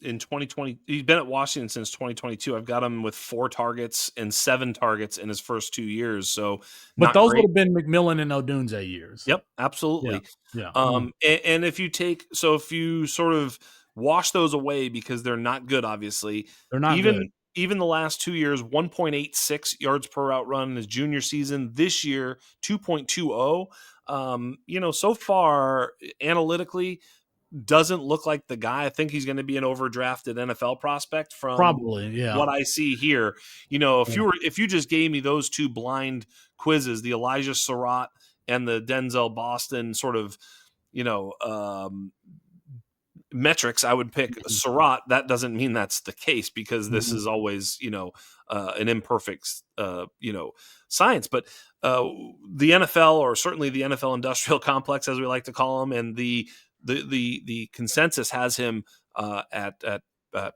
Speaker 1: in 2020. He's been at Washington since 2022. I've got him with 4 targets and 7 targets in his first 2 years. So,
Speaker 2: but those would have been McMillan and Odunze years.
Speaker 1: Yep, absolutely.
Speaker 2: Yeah.
Speaker 1: And if you sort of wash those away because they're not good, obviously,
Speaker 2: they're not good.
Speaker 1: Even the last 2 years, 1.86 yards per route run in his junior season. This year, 2.20. So far, analytically, doesn't look like the guy. I think he's going to be an overdrafted NFL prospect from
Speaker 2: Probably, yeah.
Speaker 1: what I see here. If you just gave me those two blind quizzes, the Elijah Surratt and the Denzel Boston sort of, metrics, I would pick Surratt. That doesn't mean that's the case, because this is always, an imperfect, science. But the NFL, or certainly the NFL industrial complex, as we like to call them, and the consensus has him at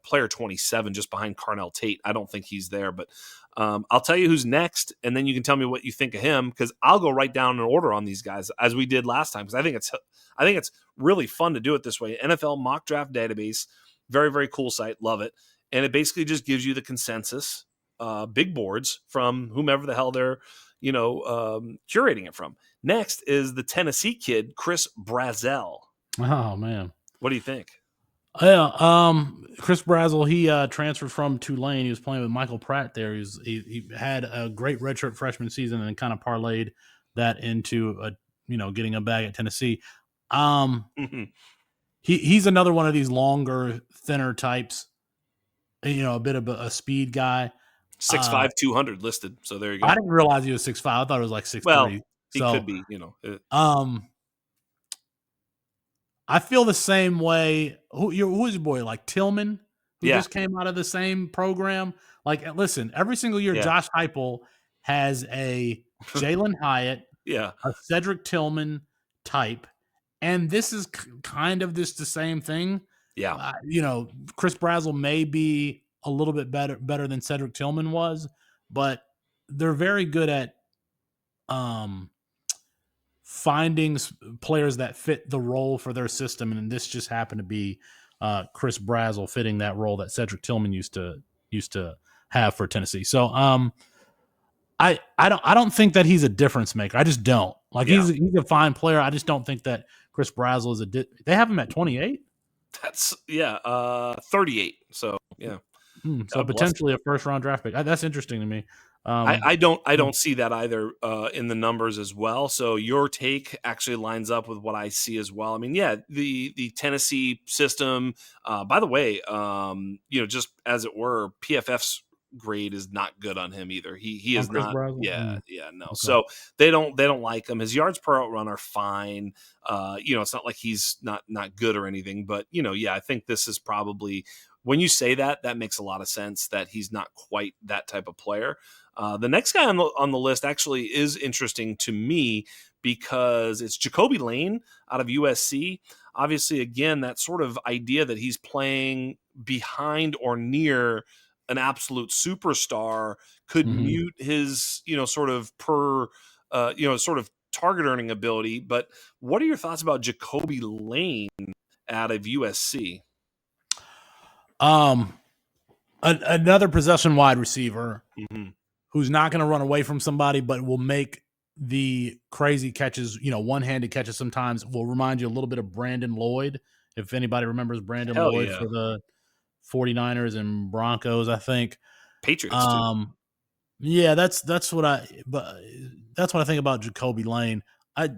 Speaker 1: player 27, just behind Carnell Tate. I don't think he's there, but I'll tell you who's next, and then you can tell me what you think of him, because I'll go right down in order on these guys as we did last time, because I think it's really fun to do it this way. NFL mock draft database, very, very cool site, love it, and it basically just gives you the consensus, big boards from whomever the hell they're curating it from. Next is the Tennessee kid, Chris Brazzell.
Speaker 2: Oh man,
Speaker 1: what do you think?
Speaker 2: Yeah, Chris Brazzell, he transferred from Tulane. He was playing with Michael Pratt there. He had a great redshirt freshman season and kind of parlayed that into getting a bag at Tennessee. He's another one of these longer, thinner types. A bit of a speed guy.
Speaker 1: 6'5", 200 listed. So there you go.
Speaker 2: I didn't realize he was 6'5". I thought it was like 6'3".
Speaker 1: Well, he could be.
Speaker 2: I feel the same way. Who's your boy? Like Tillman, who just came out of the same program. Like, listen, every single year, Josh Heupel has a Jalen Hyatt, a Cedric Tillman type, and this is kind of the same thing.
Speaker 1: Yeah,
Speaker 2: Chris Brazzell may be a little bit better than Cedric Tillman was, but they're very good at finding players that fit the role for their system, and this just happened to be Chris Brazzell fitting that role that Cedric Tillman used to have for Tennessee. So I don't think that he's a difference maker. I just don't. He's a fine player. I just don't think that Chris Brazzell is they have him at 28.
Speaker 1: That's 38. So yeah.
Speaker 2: So potentially a first round draft pick. That's interesting to me.
Speaker 1: I don't see that either in the numbers as well. So your take actually lines up with what I see as well. I mean, the Tennessee system. By the way, just as it were, PFF's grade is not good on him either. He is not. No. Okay. So they don't like him. His yards per out run are fine. It's not like he's not good or anything. But I think this is probably, when you say that makes a lot of sense, that he's not quite that type of player. The next guy on the list actually is interesting to me, because it's Jacoby Lane out of USC. Obviously, again, that sort of idea that he's playing behind or near an absolute superstar could mute his, sort of target earning ability. But what are your thoughts about Jacoby Lane out of USC?
Speaker 2: Another possession wide receiver who's not going to run away from somebody, but will make the crazy catches, one-handed catches sometimes. Will remind you a little bit of Brandon Lloyd, if anybody remembers Brandon Lloyd for the 49ers and Broncos, I think.
Speaker 1: Patriots too.
Speaker 2: Yeah, that's what I think about Jacoby Lane. I'm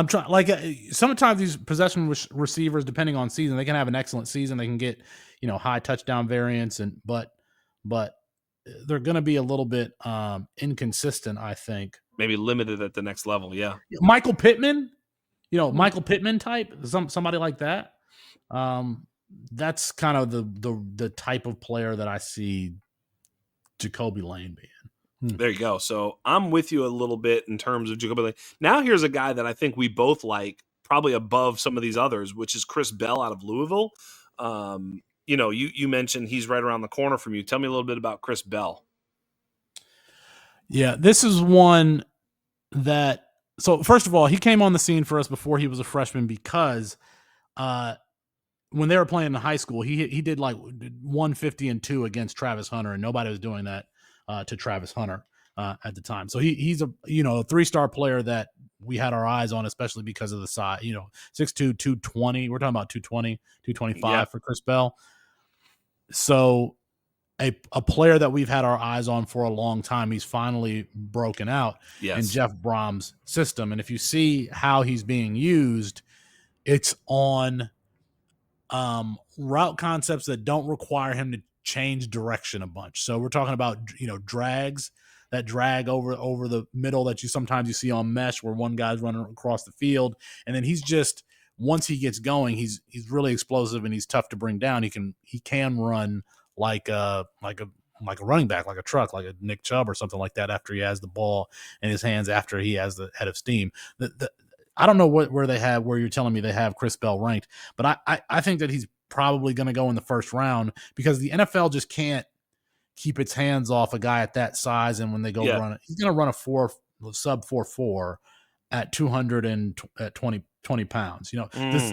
Speaker 2: trying, sometimes these possession receivers, depending on season, they can have an excellent season. They can get, high touchdown variance, but they're going to be a little bit inconsistent, I think.
Speaker 1: Maybe limited at the next level. Yeah.
Speaker 2: Michael Pittman, Michael Pittman type, somebody like that. That's kind of the type of player that I see Jacoby Lane being.
Speaker 1: There you go. So I'm with you a little bit in terms of Jacoby Lane. Now here's a guy that I think we both like, probably above some of these others, which is Chris Bell out of Louisville. You mentioned he's right around the corner from you. Tell me a little bit about Chris Bell.
Speaker 2: Yeah, this is one that, so first of all, he came on the scene for us before he was a freshman, because when they were playing in high school, he did like 150 and 2 against Travis Hunter, and nobody was doing that to Travis Hunter at the time. So he's a 3-star player that we had our eyes on, especially because of the size. 6'2", 220. We're talking about 220, 225 for Chris Bell. So a player that we've had our eyes on for a long time. He's finally broken out in Jeff Brom's system, and if you see how he's being used, It's on route concepts that don't require him to change direction a bunch. So we're talking about, drags that drag over the middle that you sometimes you see on mesh where one guy's running across the field, and then he's just, once he gets going, he's really explosive and he's tough to bring down. He can run like a running back, like a truck, like a Nick Chubb or something like that after he has the ball in his hands, after he has the head of steam. I don't know where you're telling me they have Chris Bell ranked, but I think that he's probably going to go in the first round because the NFL just can't keep its hands off a guy at that size. And when they go run it, he's going to run a sub 4.4 at 220 pounds. This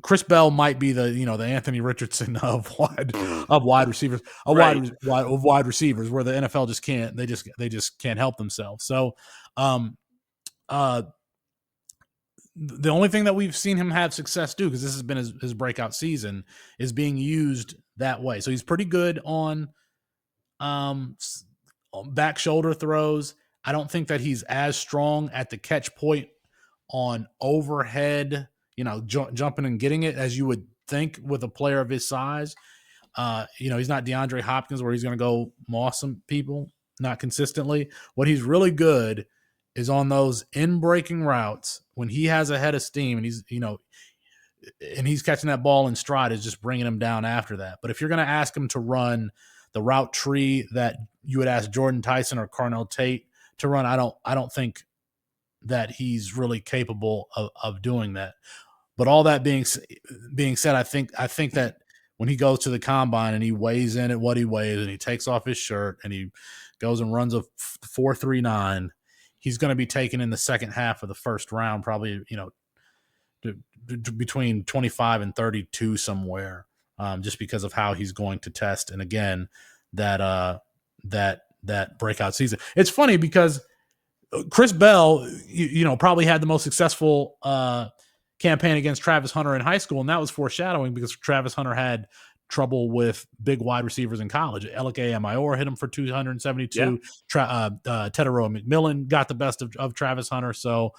Speaker 2: Chris Bell might be the Anthony Richardson of wide receivers,
Speaker 1: Right.
Speaker 2: wide receivers, where the NFL just can't, they just can't help themselves. So, the only thing that we've seen him have success do, because this has been his breakout season, is being used that way. So he's pretty good on back shoulder throws. I don't think that he's as strong at the catch point on overhead, jumping and getting it as you would think with a player of his size. He's not DeAndre Hopkins where he's going to go moss some people, not consistently. What he's really good is on those in-breaking routes when he has a head of steam and he's catching that ball in stride, is just bringing him down after that. But if you're going to ask him to run the route tree that you would ask Jordan Tyson or Carnell Tate to run, I don't think that he's really capable of doing that. But all that being said, I think that when he goes to the combine and he weighs in at what he weighs and he takes off his shirt and he goes and runs a 4.39, he's going to be taken in the second half of the first round, probably, between 25 and 32 somewhere, just because of how he's going to test. And again, that breakout season. It's funny because Chris Bell, probably had the most successful campaign against Travis Hunter in high school, and that was foreshadowing because Travis Hunter had trouble with big wide receivers in college. Elike Amayor hit him for 272. Yeah. Teteroa McMillan got the best of Travis Hunter. So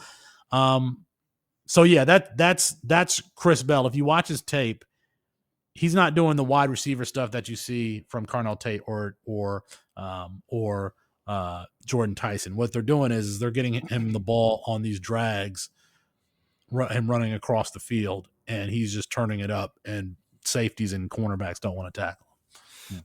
Speaker 2: yeah, that's Chris Bell. If you watch his tape, he's not doing the wide receiver stuff that you see from Carnell Tate or Jordan Tyson. What they're doing is they're getting him the ball on these drags, him running across the field, and he's just turning it up, and safeties and cornerbacks don't want to tackle.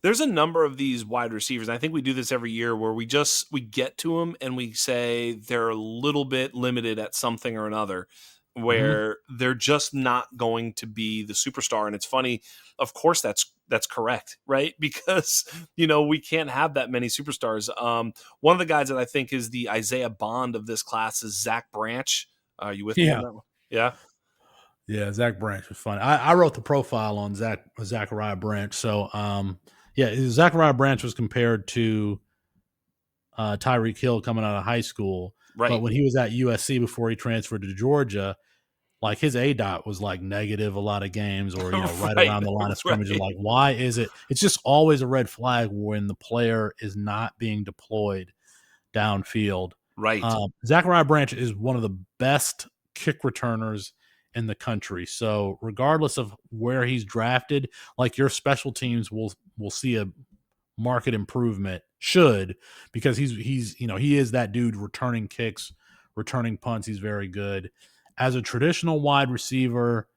Speaker 1: There's a number of these wide receivers. I think we do this every year where we get to them and we say they're a little bit limited at something or another, where they're just not going to be the superstar. And it's funny, of course that's correct, right? Because we can't have that many superstars. One of the guys that I think is the Isaiah Bond of this class is Zach Branch. Are you with me on that one?
Speaker 2: Yeah, Zach Branch was fun. I wrote the profile on Zachariah Branch. So Zachariah Branch was compared to Tyreek Hill coming out of high school.
Speaker 1: Right.
Speaker 2: But when he was at USC before he transferred to Georgia, like his ADOT was like negative a lot of games, or right around the line of scrimmage. Right. Like, why is it? It's just always a red flag when the player is not being deployed downfield.
Speaker 1: Right.
Speaker 2: Zachariah Branch is one of the best kick returners in the country. So regardless of where he's drafted, like, your special teams will see a market improvement, because he is that dude returning kicks, returning punts. He's very good. As a traditional wide receiver,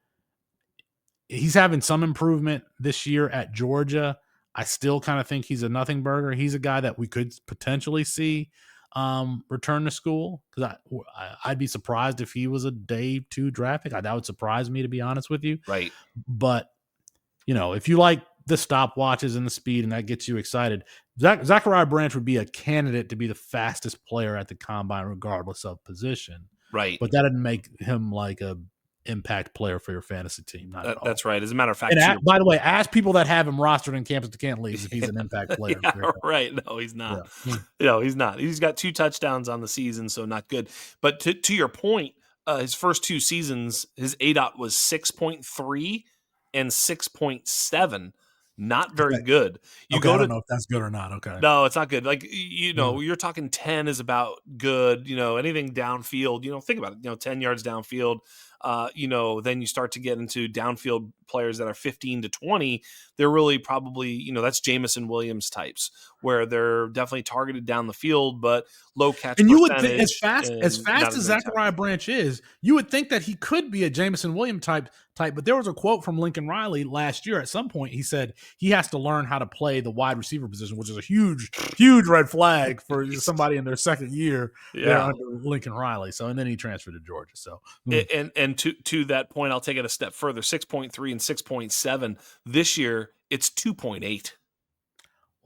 Speaker 2: he's having some improvement this year at Georgia. I still kind of think he's a nothing burger. He's a guy that we could potentially see return to school, because I'd be surprised if he was a day 2 draft pick. That would surprise me, to be honest with you.
Speaker 1: Right.
Speaker 2: But if you like the stopwatches and the speed and that gets you excited, Zachariah Branch would be a candidate to be the fastest player at the combine regardless of position.
Speaker 1: Right.
Speaker 2: But that didn't make him like a impact player for your fantasy team. Not at all.
Speaker 1: That's right. As a matter of fact,
Speaker 2: by the way, ask people that have him rostered in Campus to Can't Leave if he's an impact player.
Speaker 1: Right. No, he's not. Yeah. He's not. He's got 2 touchdowns on the season, so not good. But to your point, his first 2 seasons, his ADOT was 6.3 and 6.7. Not very good.
Speaker 2: I don't know if that's good or not. Okay.
Speaker 1: No, it's not good. Like, you're talking 10 is about good. Anything downfield, think about it. 10 yards downfield, then you start to get into downfield players that are 15 to 20. They're really probably, that's Jameson Williams types where they're definitely targeted down the field, but low catch
Speaker 2: And you would think,
Speaker 1: percentage
Speaker 2: as
Speaker 1: and not
Speaker 2: fast
Speaker 1: as
Speaker 2: as
Speaker 1: many
Speaker 2: Zachariah
Speaker 1: tackles.
Speaker 2: Branch is, you would think that he could be a Jameson Williams type. But there was a quote from Lincoln Riley last year. At some point, he said he has to learn how to play the wide receiver position, which is a huge, huge red flag for somebody in their second year there
Speaker 1: Yeah.
Speaker 2: under Lincoln Riley. So, and then he transferred to Georgia. So,
Speaker 1: And to that point, I'll take it a step further. 6.3 and 6.7 this year. It's 2.8.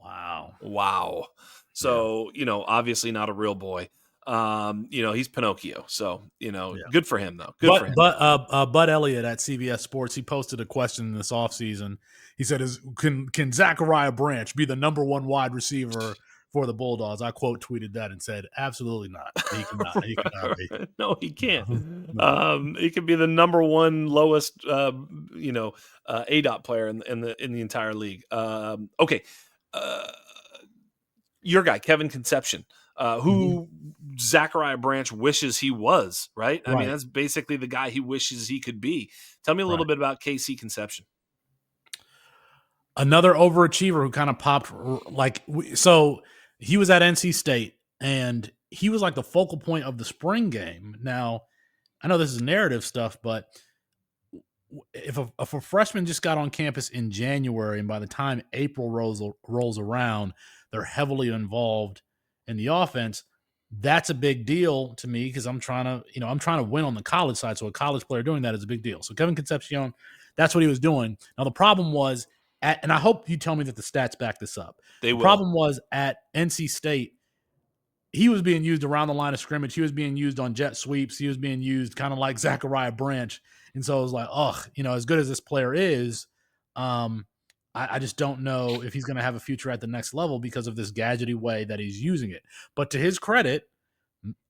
Speaker 2: wow.
Speaker 1: Wow.
Speaker 2: Yeah.
Speaker 1: So, obviously not a real boy. He's Pinocchio. So,
Speaker 2: Yeah.
Speaker 1: good for him though. Good for him.
Speaker 2: Bud Elliott at CBS Sports, he posted a question this offseason. He said, can Zachariah Branch be the number one wide receiver for the Bulldogs? I quote tweeted that and said, absolutely not. He cannot. He cannot be.
Speaker 1: No, he can't.
Speaker 2: No.
Speaker 1: He could be the number one lowest, ADOT player in the entire league. Okay. Your guy, Kevin Conception, who Zachariah Branch wishes he was, right? I mean,
Speaker 2: Right.
Speaker 1: that's basically the guy he wishes he could be. Tell me a little
Speaker 2: Right.
Speaker 1: bit about KC Conception.
Speaker 2: Another overachiever who kind of popped so he was at NC State and he was like the focal point of the spring game. Now, I know this is narrative stuff, but if a freshman just got on campus in January and by the time April rolls around, they're heavily involved in the offense, that's a big deal to me because I'm trying to win on the college side. So a college player doing that is a big deal. So Kevin Concepcion, that's what he was doing. Now the problem was and I hope you tell me that the stats back this up.
Speaker 1: They
Speaker 2: The
Speaker 1: will.
Speaker 2: problem was at NC State, he was being used around the line of scrimmage. He was being used on jet sweeps. He was being used kind of like Zachariah Branch. And so it was like, as good as this player is, I just don't know if he's going to have a future at the next level because of this gadgety way that he's using it. But to his credit,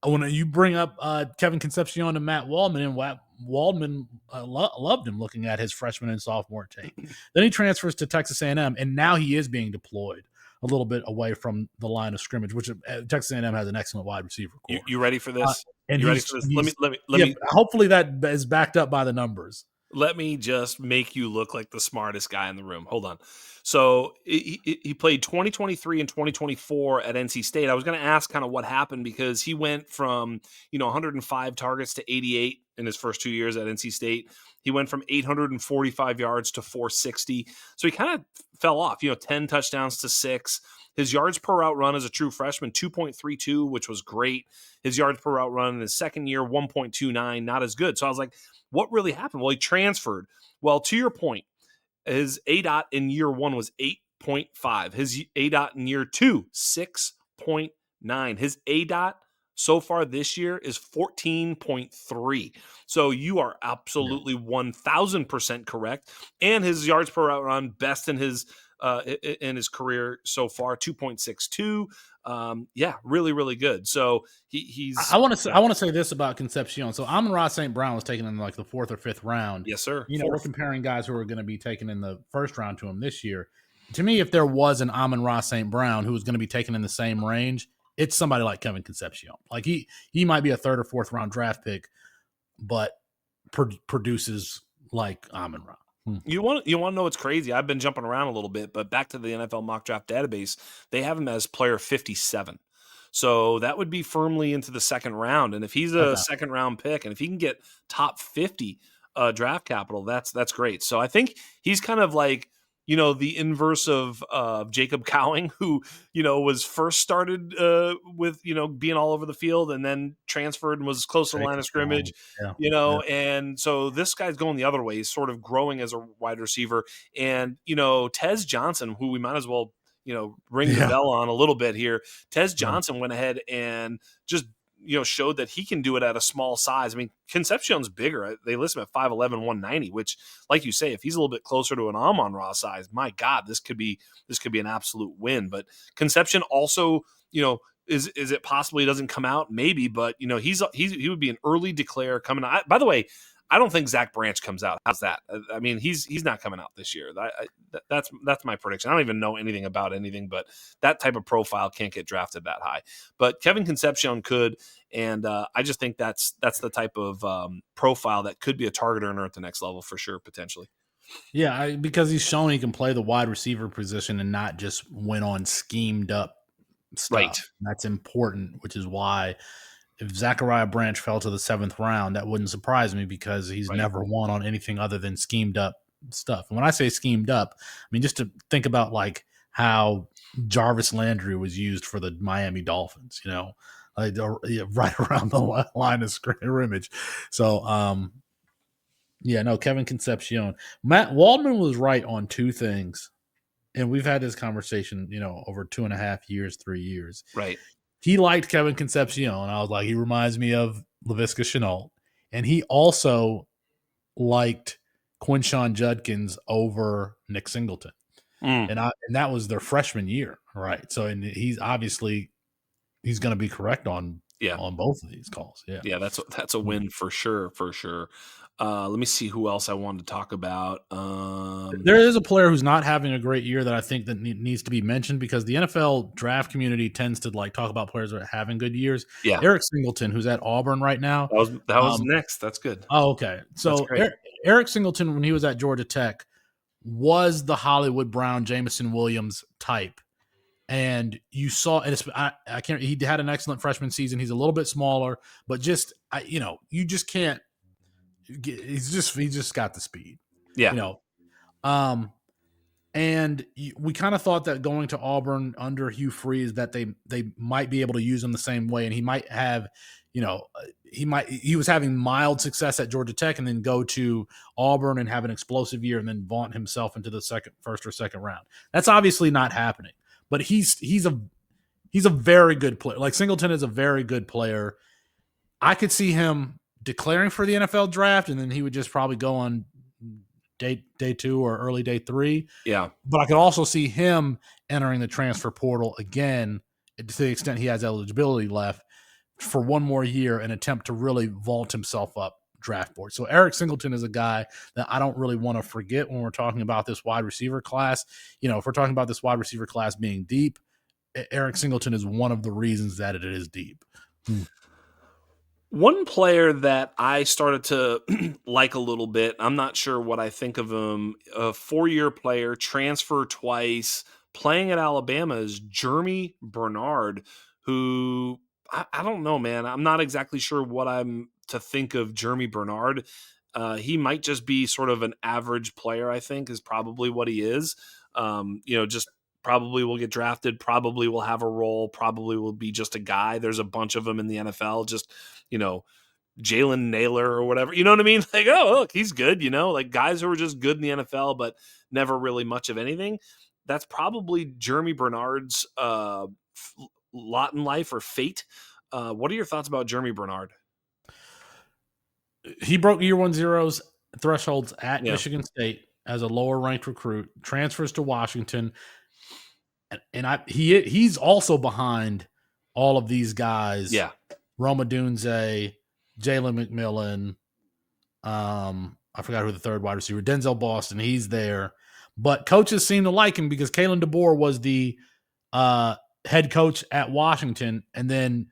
Speaker 2: when you bring up Kevin Concepcion and Matt Waldman, and Waldman loved him looking at his freshman and sophomore tape. Then he transfers to Texas A&M, and now he is being deployed a little bit away from the line of scrimmage, which Texas A&M has an excellent wide receiver core.
Speaker 1: You ready for this?
Speaker 2: And
Speaker 1: you ready for this? Let me.
Speaker 2: Hopefully that is backed up by the numbers.
Speaker 1: Let me just make you look like the smartest guy in the room. Hold on. So he played 2023 and 2024 at NC State. I was going to ask kind of what happened because he went from 105 targets to 88 in his first 2 years at NC State. He went from 845 yards to 460. So he kind of fell off. 10 touchdowns to 6. His yards per route run as a true freshman, 2.32, which was great. His yards per route run in his second year, 1.29, not as good. So I was like, what really happened? Well, he transferred. Well, to your point, his ADOT in year 1 was 8.5. His ADOT in year 2, 6.9. His ADOT so far this year is 14.3. So you are absolutely 1,000% correct. And his yards per route run, best in his career so far, 2.62. Really, really good. So he's.
Speaker 2: I want to say this about Concepcion. So Amon-Ra St. Brown was taken in like the 4th or 5th round.
Speaker 1: Yes, sir.
Speaker 2: We're comparing guys who are going to be taken in the first round to him this year. To me, if there was an Amon-Ra St. Brown who was going to be taken in the same range, it's somebody like Kevin Concepcion. Like he might be a 3rd or 4th round draft pick, but produces like Amon-Ra.
Speaker 1: You want to know what's crazy? I've been jumping around a little bit, but back to the NFL mock draft database, they have him as player 57. So that would be firmly into the second round. And if he's a second round pick, and if he can get top 50 draft capital, that's great. So I think he's kind of like, the inverse of Jacob Cowing, who, was first started with, being all over the field and then transferred and was close to the line of scrimmage, and so this guy's going the other way. He's sort of growing as a wide receiver. And, Tez Johnson, who we might as well, ring the bell on a little bit here. Tez Johnson went ahead and just, showed that he can do it at a small size. I mean, Concepcion's bigger. They list him at 5'11", 190, which, like you say, if he's a little bit closer to an Amon-Ra size, my God, this could be an absolute win. But Concepcion also, is it possible he doesn't come out? Maybe, but he would be an early declare coming out. By the way, I don't think Zach Branch comes out. How's that? I mean, he's not coming out this year. That's my prediction. I don't even know anything about anything, but that type of profile can't get drafted that high. But Kevin Concepcion could, and I just think that's the type of profile that could be a target earner at the next level for sure, potentially.
Speaker 2: Yeah, because he's shown he can play the wide receiver position and not just win on schemed up stuff.
Speaker 1: Right.
Speaker 2: That's important, which is why if Zachariah Branch fell to the 7th round, that wouldn't surprise me because he's never won on anything other than schemed up stuff. And when I say schemed up, I mean just to think about like how Jarvis Landry was used for the Miami Dolphins, like right around the line of scrimmage. So, Kevin Concepcion. Matt Waldman was right on two things. And we've had this conversation, over 2.5 years, 3 years.
Speaker 1: Right.
Speaker 2: He liked Kevin Concepcion. I was like, he reminds me of Laviska Shenault. And he also liked Quinshon Judkins over Nick Singleton. And that was their freshman year, right? So, and he's obviously going to be correct on both of these calls.
Speaker 1: Yeah, that's a win for sure. Let me see who else I wanted to talk about.
Speaker 2: There is a player who's not having a great year that I think that needs to be mentioned because the NFL draft community tends to like talk about players that are having good years.
Speaker 1: Yeah,
Speaker 2: Eric Singleton, who's at Auburn right now.
Speaker 1: That was next. That's good.
Speaker 2: Oh, okay. So Eric Singleton, when he was at Georgia Tech, was the Hollywood Brown, Jameson Williams type. And you saw, and I can't. He had an excellent freshman season. He's a little bit smaller, but you just can't. He just got the speed.
Speaker 1: Yeah.
Speaker 2: And we kind of thought that going to Auburn under Hugh Freeze that they might be able to use him the same way, and he might have, he was having mild success at Georgia Tech, and then go to Auburn and have an explosive year, and then vaunt himself into the first or second round. That's obviously not happening. But he's a very good player. Like Singleton is a very good player. I could see him declaring for the NFL draft, and then he would just probably go on day 2 or early day 3.
Speaker 1: Yeah.
Speaker 2: But I could also see him entering the transfer portal again to the extent he has eligibility left for one more year and attempt to really vault himself up draft board. So Eric Singleton is a guy that I don't really want to forget when we're talking about this wide receiver class. If we're talking about this wide receiver class being deep, Eric Singleton is one of the reasons that it is deep.
Speaker 1: One player that I started to like a little bit, I'm not sure what I think of him, a 4-year player, transfer twice, playing at Alabama, is Jeremy Bernard, who I don't know, man. I'm not exactly sure what I'm to think of Jeremy Bernard. He might just be sort of an average player, I think, is probably what he is. Just probably will get drafted, probably will have a role, probably will be just a guy. There's a bunch of them in the NFL, just, Jalen Naylor or whatever. You know what I mean? Like, oh, look, he's good, like guys who are just good in the NFL, but never really much of anything. That's probably Jeremy Bernard's lot in life or fate. What are your thoughts about Jeremy Bernard?
Speaker 2: He broke year 1 zeros thresholds at Michigan State as a lower ranked recruit, transfers to Washington. And he's also behind all of these guys.
Speaker 1: Yeah.
Speaker 2: Roma Dunze, Jalen McMillan. I forgot who the third wide receiver, Denzel Boston. He's there. But coaches seem to like him because Kalen DeBoer was the head coach at Washington. And then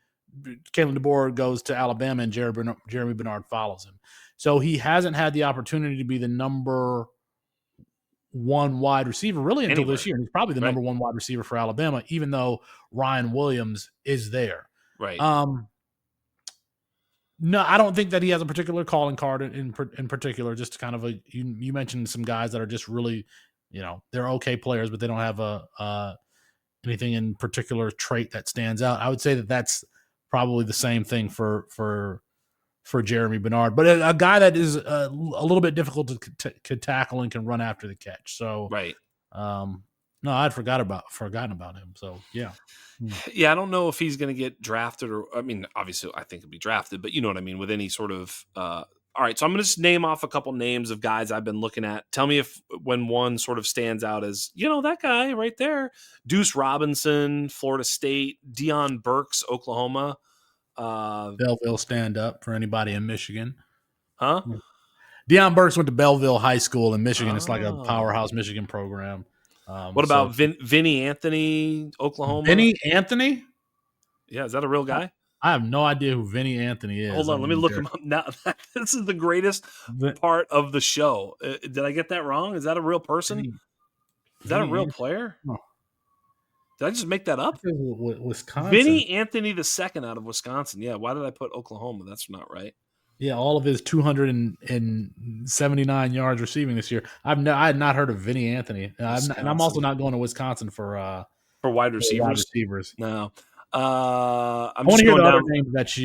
Speaker 2: Kalen DeBoer goes to Alabama and Jeremy Bernard follows him. So he hasn't had the opportunity to be the number 1 wide receiver really until this year. He's probably the number 1 wide receiver for Alabama, even though Ryan Williams is there.
Speaker 1: Right.
Speaker 2: No, I don't think that he has a particular calling card in particular. Just kind of you mentioned some guys that are just really, they're okay players, but they don't have anything in particular trait that stands out. I would say that that's probably the same thing for Jeremy Bernard, but a guy that is a little bit difficult to tackle and can run after the catch. So,
Speaker 1: right.
Speaker 2: No, I'd forgotten about him. So, yeah.
Speaker 1: Yeah, I don't know if he's going to get drafted obviously I think he'll be drafted, but you know what I mean, with any sort of all right, so I'm going to just name off a couple names of guys I've been looking at. Tell me when one sort of stands out as, that guy right there. Deuce Robinson, Florida State, Deion Burks, Oklahoma.
Speaker 2: Belleville stand up for anybody in Michigan.
Speaker 1: Huh?
Speaker 2: Deion Burks went to Belleville High School in Michigan. It's like a
Speaker 1: Oh.
Speaker 2: powerhouse Michigan program.
Speaker 1: What
Speaker 2: So
Speaker 1: about Vinny Anthony, Oklahoma?
Speaker 2: Vinny Anthony?
Speaker 1: Yeah, is that a real guy?
Speaker 2: I have no idea who Vinny Anthony is.
Speaker 1: Hold on, let me look him up now. This is the greatest part of the show. Did I get that wrong? Is that a real person? Is that a real player?
Speaker 2: Oh.
Speaker 1: Did I just make that up?
Speaker 2: Wisconsin.
Speaker 1: Vinny Anthony II out of Wisconsin. Yeah, why did I put Oklahoma? That's not right.
Speaker 2: Yeah, all of his 279 yards receiving this year. I had not heard of Vinny Anthony, and I'm also not going to Wisconsin for
Speaker 1: wide receivers. No, I
Speaker 2: want to hear the other names that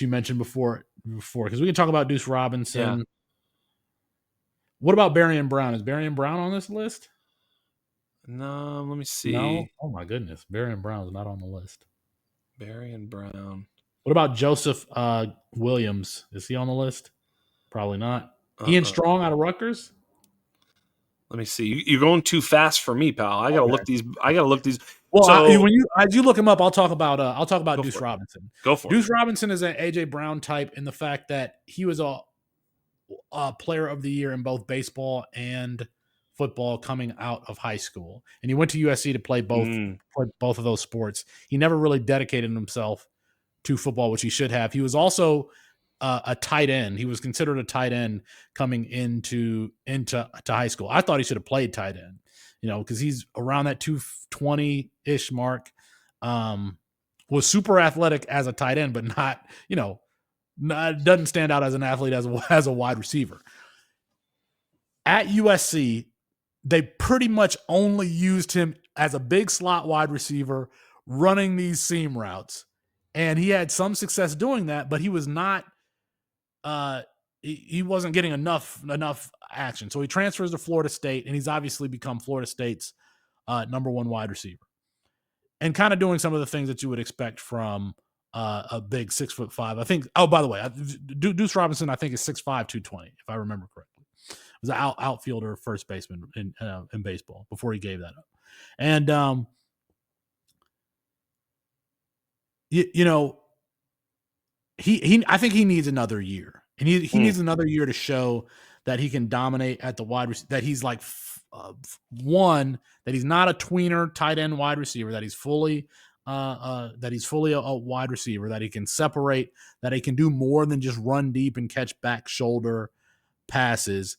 Speaker 2: you mentioned before, because we can talk about Deuce Robinson.
Speaker 1: Yeah.
Speaker 2: What about Barian Brown? Is Barian Brown on this list?
Speaker 1: No, let me see.
Speaker 2: No? Oh my goodness, Barian Brown is not on the list.
Speaker 1: Barian Brown.
Speaker 2: What about Joseph Williams? Is he on the list? Probably not. Ian Strong out of Rutgers?
Speaker 1: Let me see. You're going too fast for me, pal. I gotta look these.
Speaker 2: Well, as you look him up, I'll talk about Deuce Robinson.
Speaker 1: Go for it.
Speaker 2: Deuce Robinson is an AJ Brown type in the fact that he was a player of the year in both baseball and football coming out of high school, and he went to USC to play both of those sports. He never really dedicated himself to football, which he should have. He was also a tight end. He was considered a tight end coming into high school. I thought he should have played tight end, because he's around that 220-ish mark. Was super athletic as a tight end, but not, doesn't stand out as an athlete as a wide receiver. At USC, they pretty much only used him as a big slot wide receiver running these seam routes. And he had some success doing that, but he was not he wasn't getting enough action. So he transfers to Florida State, and he's obviously become Florida State's number one wide receiver. And kind of doing some of the things that you would expect from a big 6'5". I think, oh, by the way, Deuce Robinson, I think, is 6'5", 220, if I remember correctly. He was an outfielder, first baseman in baseball before he gave that up. And I think he needs another year, and he needs another year to show that he can dominate at the wide receiver, that he's like that he's not a tweener tight end wide receiver, that he's fully a wide receiver, that he can separate, that he can do more than just run deep and catch back shoulder passes.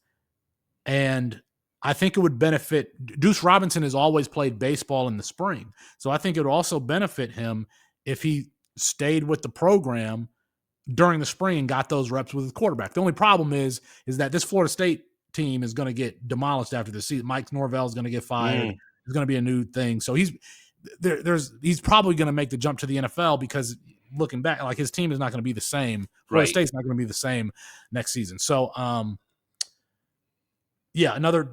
Speaker 2: And I think it would benefit. Deuce Robinson has always played baseball in the spring, so I think it would also benefit him if he stayed with the program during the spring and got those reps with his quarterback. The only problem is that this Florida State team is going to get demolished after the season. Mike Norvell is going to get fired. It's going to be a new thing. So he's probably going to make the jump to the NFL, because looking back, like, his team is not going to be the same. Florida State's not going to be the same next season. So, another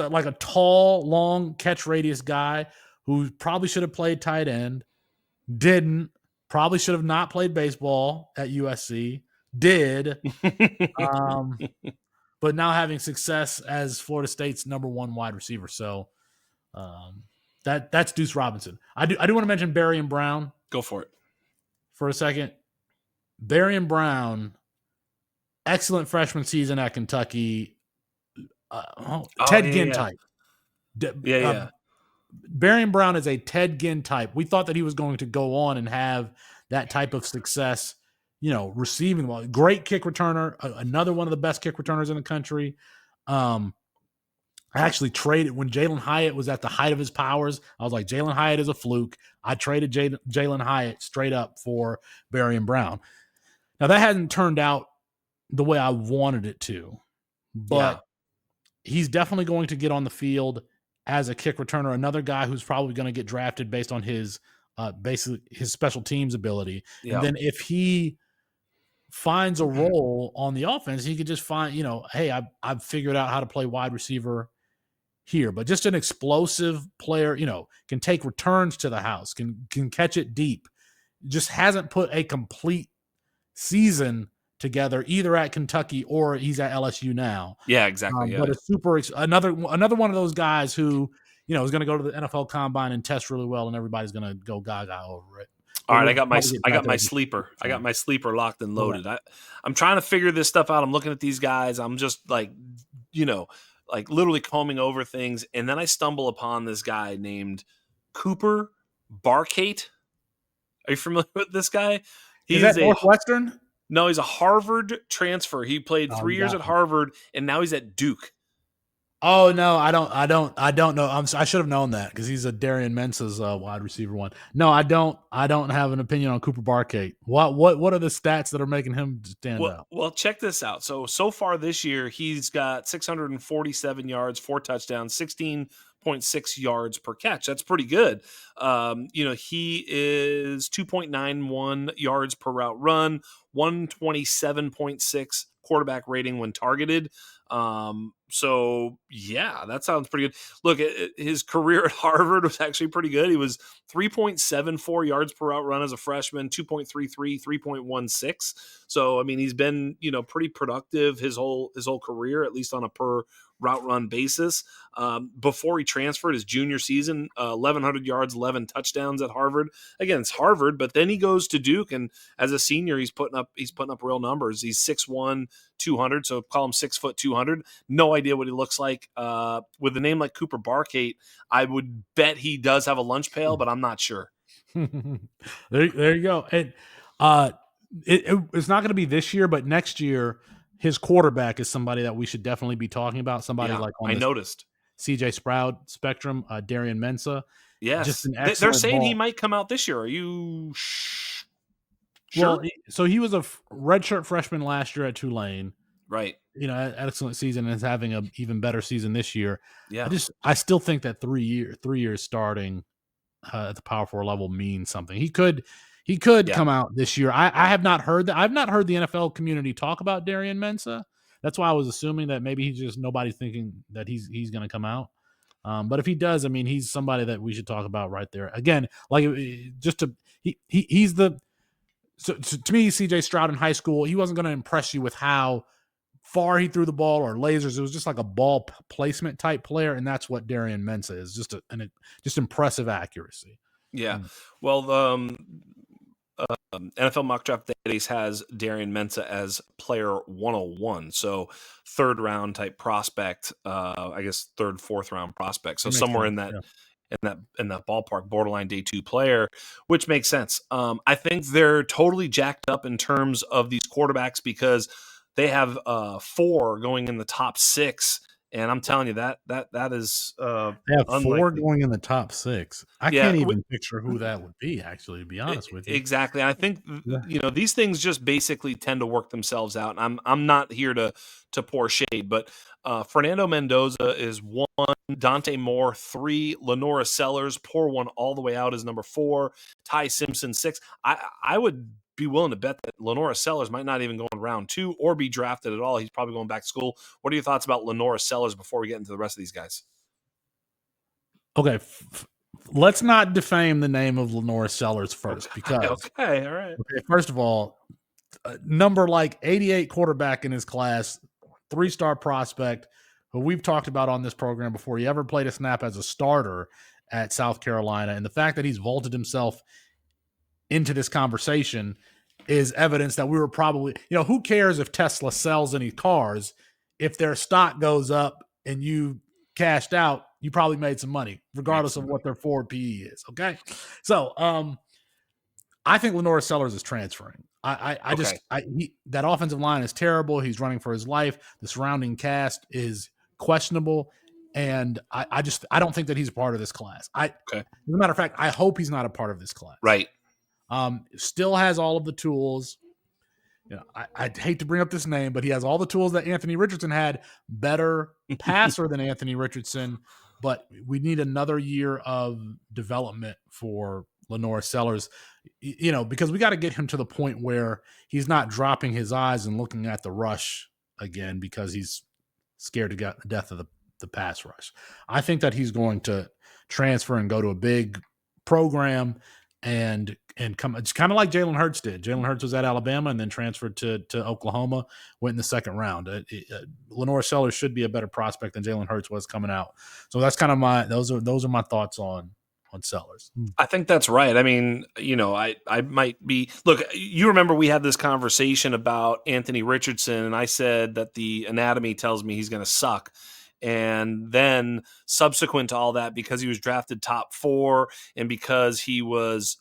Speaker 2: like a tall, long catch radius guy who probably should have played tight end, didn't. Probably should have not played baseball at USC, did, but now having success as Florida State's number one wide receiver. So that's Deuce Robinson. I do want to mention Barian Brown.
Speaker 1: Go for it.
Speaker 2: For a second. Barian Brown, excellent freshman season at Kentucky. Ted Ginn type. Barian Brown is a Ted Ginn type. We thought that he was going to go on and have that type of success, receiving the ball. Great kick returner, another one of the best kick returners in the country. I actually traded when Jalen Hyatt was at the height of his powers. I was like, Jalen Hyatt is a fluke. I traded Jalen Hyatt straight up for Barian Brown. Now, that hasn't turned out the way I wanted it to, but he's definitely going to get on the field as a kick returner, another guy who's probably going to get drafted based on his basically his special teams ability. Yeah. And then if he finds a role on the offense, he could just find, hey, I've figured out how to play wide receiver here. But just an explosive player, can take returns to the house, can catch it deep. Just hasn't put a complete season together either at Kentucky or he's at LSU now.
Speaker 1: Yeah, exactly.
Speaker 2: But another one of those guys who, is going to go to the NFL Combine and test really well, and everybody's going to go gaga over it.
Speaker 1: All
Speaker 2: but
Speaker 1: right,
Speaker 2: we'll probably get
Speaker 1: I
Speaker 2: back
Speaker 1: got
Speaker 2: to
Speaker 1: my
Speaker 2: that.
Speaker 1: sleeper. I got my sleeper locked and
Speaker 2: Okay.
Speaker 1: loaded. I'm trying to figure this stuff out. I'm looking at these guys. I'm just like, you know, like literally combing over things, and then I stumble upon this guy named Cooper Barkate. Are you familiar with this guy?
Speaker 2: Is
Speaker 1: He
Speaker 2: that
Speaker 1: is a
Speaker 2: Northwestern?
Speaker 1: no, he's a Harvard transfer. He played
Speaker 2: Oh,
Speaker 1: 3
Speaker 2: you
Speaker 1: years
Speaker 2: got
Speaker 1: at
Speaker 2: me.
Speaker 1: Harvard, and now he's at Duke.
Speaker 2: Oh no, I don't know. I should have known that because he's a Darian Mensah's wide receiver one. No, I don't. I don't have an opinion on Cooper Barkate. What are the stats that are making him stand out?
Speaker 1: Well, check this out. So far this year, he's got 647 yards, 4 touchdowns, 16.6 yards per catch. That's pretty good. He is 2.91 yards per route run, 127.6 quarterback rating when targeted. So yeah, that sounds pretty good. Look, his career at Harvard was actually pretty good. He was 3.74 yards per route run as a freshman, 2.33, 3.16. So I mean, he's been pretty productive his whole career, at least on a per route run basis. Before he transferred his junior season, 1,100 yards, 11 touchdowns at Harvard. Again, it's Harvard, but then he goes to Duke, and as a senior, he's putting up real numbers. He's 6'1", 200, so call him 6 foot 200. No idea what he looks like. With a name like Cooper Barkate, I would bet he does have a lunch pail, but I'm not sure.
Speaker 2: There you go. And it's not going to be this year, but next year, his quarterback is somebody that we should definitely be talking about. Somebody
Speaker 1: Yeah,
Speaker 2: like on
Speaker 1: I
Speaker 2: the
Speaker 1: noticed.
Speaker 2: CJ Sprout spectrum, Darian Mensah. Just
Speaker 1: Yes,
Speaker 2: an
Speaker 1: they're
Speaker 2: excellent
Speaker 1: saying he
Speaker 2: ball.
Speaker 1: might come out this year. Are you
Speaker 2: Well,
Speaker 1: sure?
Speaker 2: so he was a redshirt freshman last year at Tulane.
Speaker 1: Right.
Speaker 2: Excellent season and is having an even better season this year.
Speaker 1: Yeah.
Speaker 2: I still think that 3 years starting at the Power 4 level means something. He could
Speaker 1: Yeah.
Speaker 2: come out this year. I have not heard that. I've not heard the NFL community talk about Darian Mensah. That's why I was assuming that maybe he's just nobody's thinking that he's going to come out. But if he does, I mean, he's somebody that we should talk about right there. Again, like just to he's the so to me, CJ Stroud in high school, he wasn't going to impress you with how far he threw the ball or lasers. It was just like a ball placement type player, and that's what Darian Mensah is. Just impressive accuracy.
Speaker 1: Yeah.
Speaker 2: Mm.
Speaker 1: Well, NFL Mock Draft Days has Darian Mensah as player 101, so third round type prospect. I guess third, fourth round prospect. So
Speaker 2: It makes
Speaker 1: somewhere
Speaker 2: sense.
Speaker 1: in that
Speaker 2: Yeah.
Speaker 1: ballpark, borderline day 2 player, which makes sense. I think they're totally jacked up in terms of these quarterbacks because they have 4 going in the top 6, and I'm telling you that is
Speaker 2: They have 4
Speaker 1: unlikely.
Speaker 2: going in the top 6. I
Speaker 1: Yeah,
Speaker 2: can't even picture who that would be, actually, to be honest with you.
Speaker 1: exactly. I think
Speaker 2: Yeah.
Speaker 1: these things just basically tend to work themselves out. And I'm not here to pour shade, but Fernando Mendoza is 1, Dante Moore 3, Lenora Sellers pour one all the way out as number 4, Ty Simpson 6. I would be willing to bet that Lenora Sellers might not even go in round 2 or be drafted at all. He's probably going back to school. What are your thoughts about Lenora Sellers before we get into the rest of these guys?
Speaker 2: Okay, let's not defame the name of Lenora Sellers first, because
Speaker 1: Okay, all right.
Speaker 2: first of all, number like 88 quarterback in his class, 3-star prospect, who we've talked about on this program before. He ever played a snap as a starter at South Carolina, and the fact that he's vaulted himself into this conversation is evidence that we were probably, who cares if Tesla sells any cars? If their stock goes up and you cashed out, you probably made some money, regardless of what their forward PE is. Okay. So, I think Lenora Sellers is transferring. That offensive line is terrible. He's running for his life. The surrounding cast is questionable. And I don't think that he's a part of this class.
Speaker 1: Okay.
Speaker 2: As a matter of fact, I hope he's not a part of this class.
Speaker 1: Right.
Speaker 2: Still has all of the tools. I hate to bring up this name, but he has all the tools that Anthony Richardson had. Better passer than Anthony Richardson, but we need another year of development for Lenora Sellers, because we got to get him to the point where he's not dropping his eyes and looking at the rush again because he's scared to death of the pass rush. I think that he's going to transfer and go to a big program and come. It's kind of like Jalen Hurts did. Jalen Hurts was at Alabama and then transferred to Oklahoma, went in the second round. Lenora Sellers should be a better prospect than Jalen Hurts was coming out. So that's kind of those are my thoughts on on Sellers.
Speaker 1: I think that's right. I mean, I might be. Look, you remember we had this conversation about Anthony Richardson, and I said that the anatomy tells me he's going to suck. And then, subsequent to all that, because he was drafted top 4, and because he was,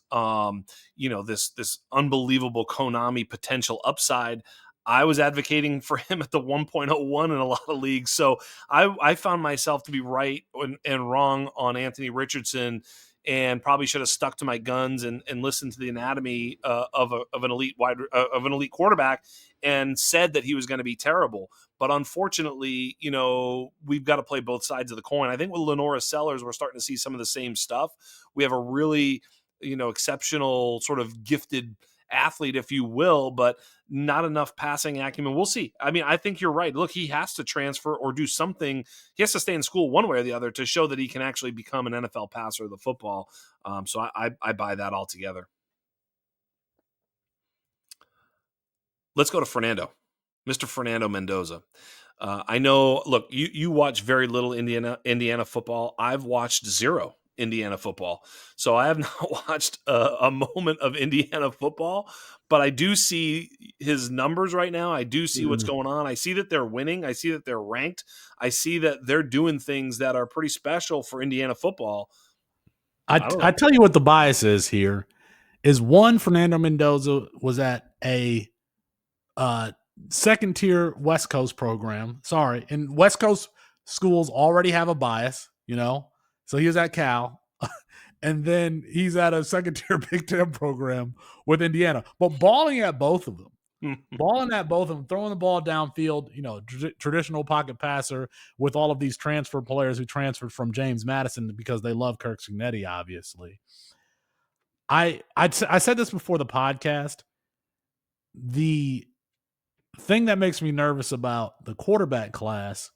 Speaker 1: this unbelievable Konami potential upside, I was advocating for him at the 1.01 in a lot of leagues. So I found myself to be right and wrong on Anthony Richardson, and probably should have stuck to my guns and listened to the anatomy of an elite quarterback, and said that he was going to be terrible. But unfortunately, we've got to play both sides of the coin. I think with Lenora Sellers, we're starting to see some of the same stuff. We have a really, exceptional sort of gifted athlete, if you will, but not enough passing acumen. We'll see. I mean, I think you're right. Look, he has to transfer or do something. He has to stay in school one way or the other to show that he can actually become an NFL passer of the football. So I buy that altogether. Let's go to Fernando, Mr. Fernando Mendoza. I know, look, you watch very little Indiana football. I've watched zero Indiana football. So I have not watched a moment of Indiana football, but I do see his numbers right now. I do see what's going on. I see that they're winning. I see that they're ranked. I see that they're doing things that are pretty special for Indiana football.
Speaker 2: I tell you what the bias is here is one, Fernando Mendoza was at a second tier West Coast program. Sorry. And West Coast schools already have a bias, so he was at Cal. And then he's at a second tier Big Ten program with Indiana, but balling at both of them. Balling at both of them, throwing the ball downfield, traditional pocket passer with all of these transfer players who transferred from James Madison because they love Kirk Cignetti, obviously. I said this before the podcast. The thing that makes me nervous about the quarterback class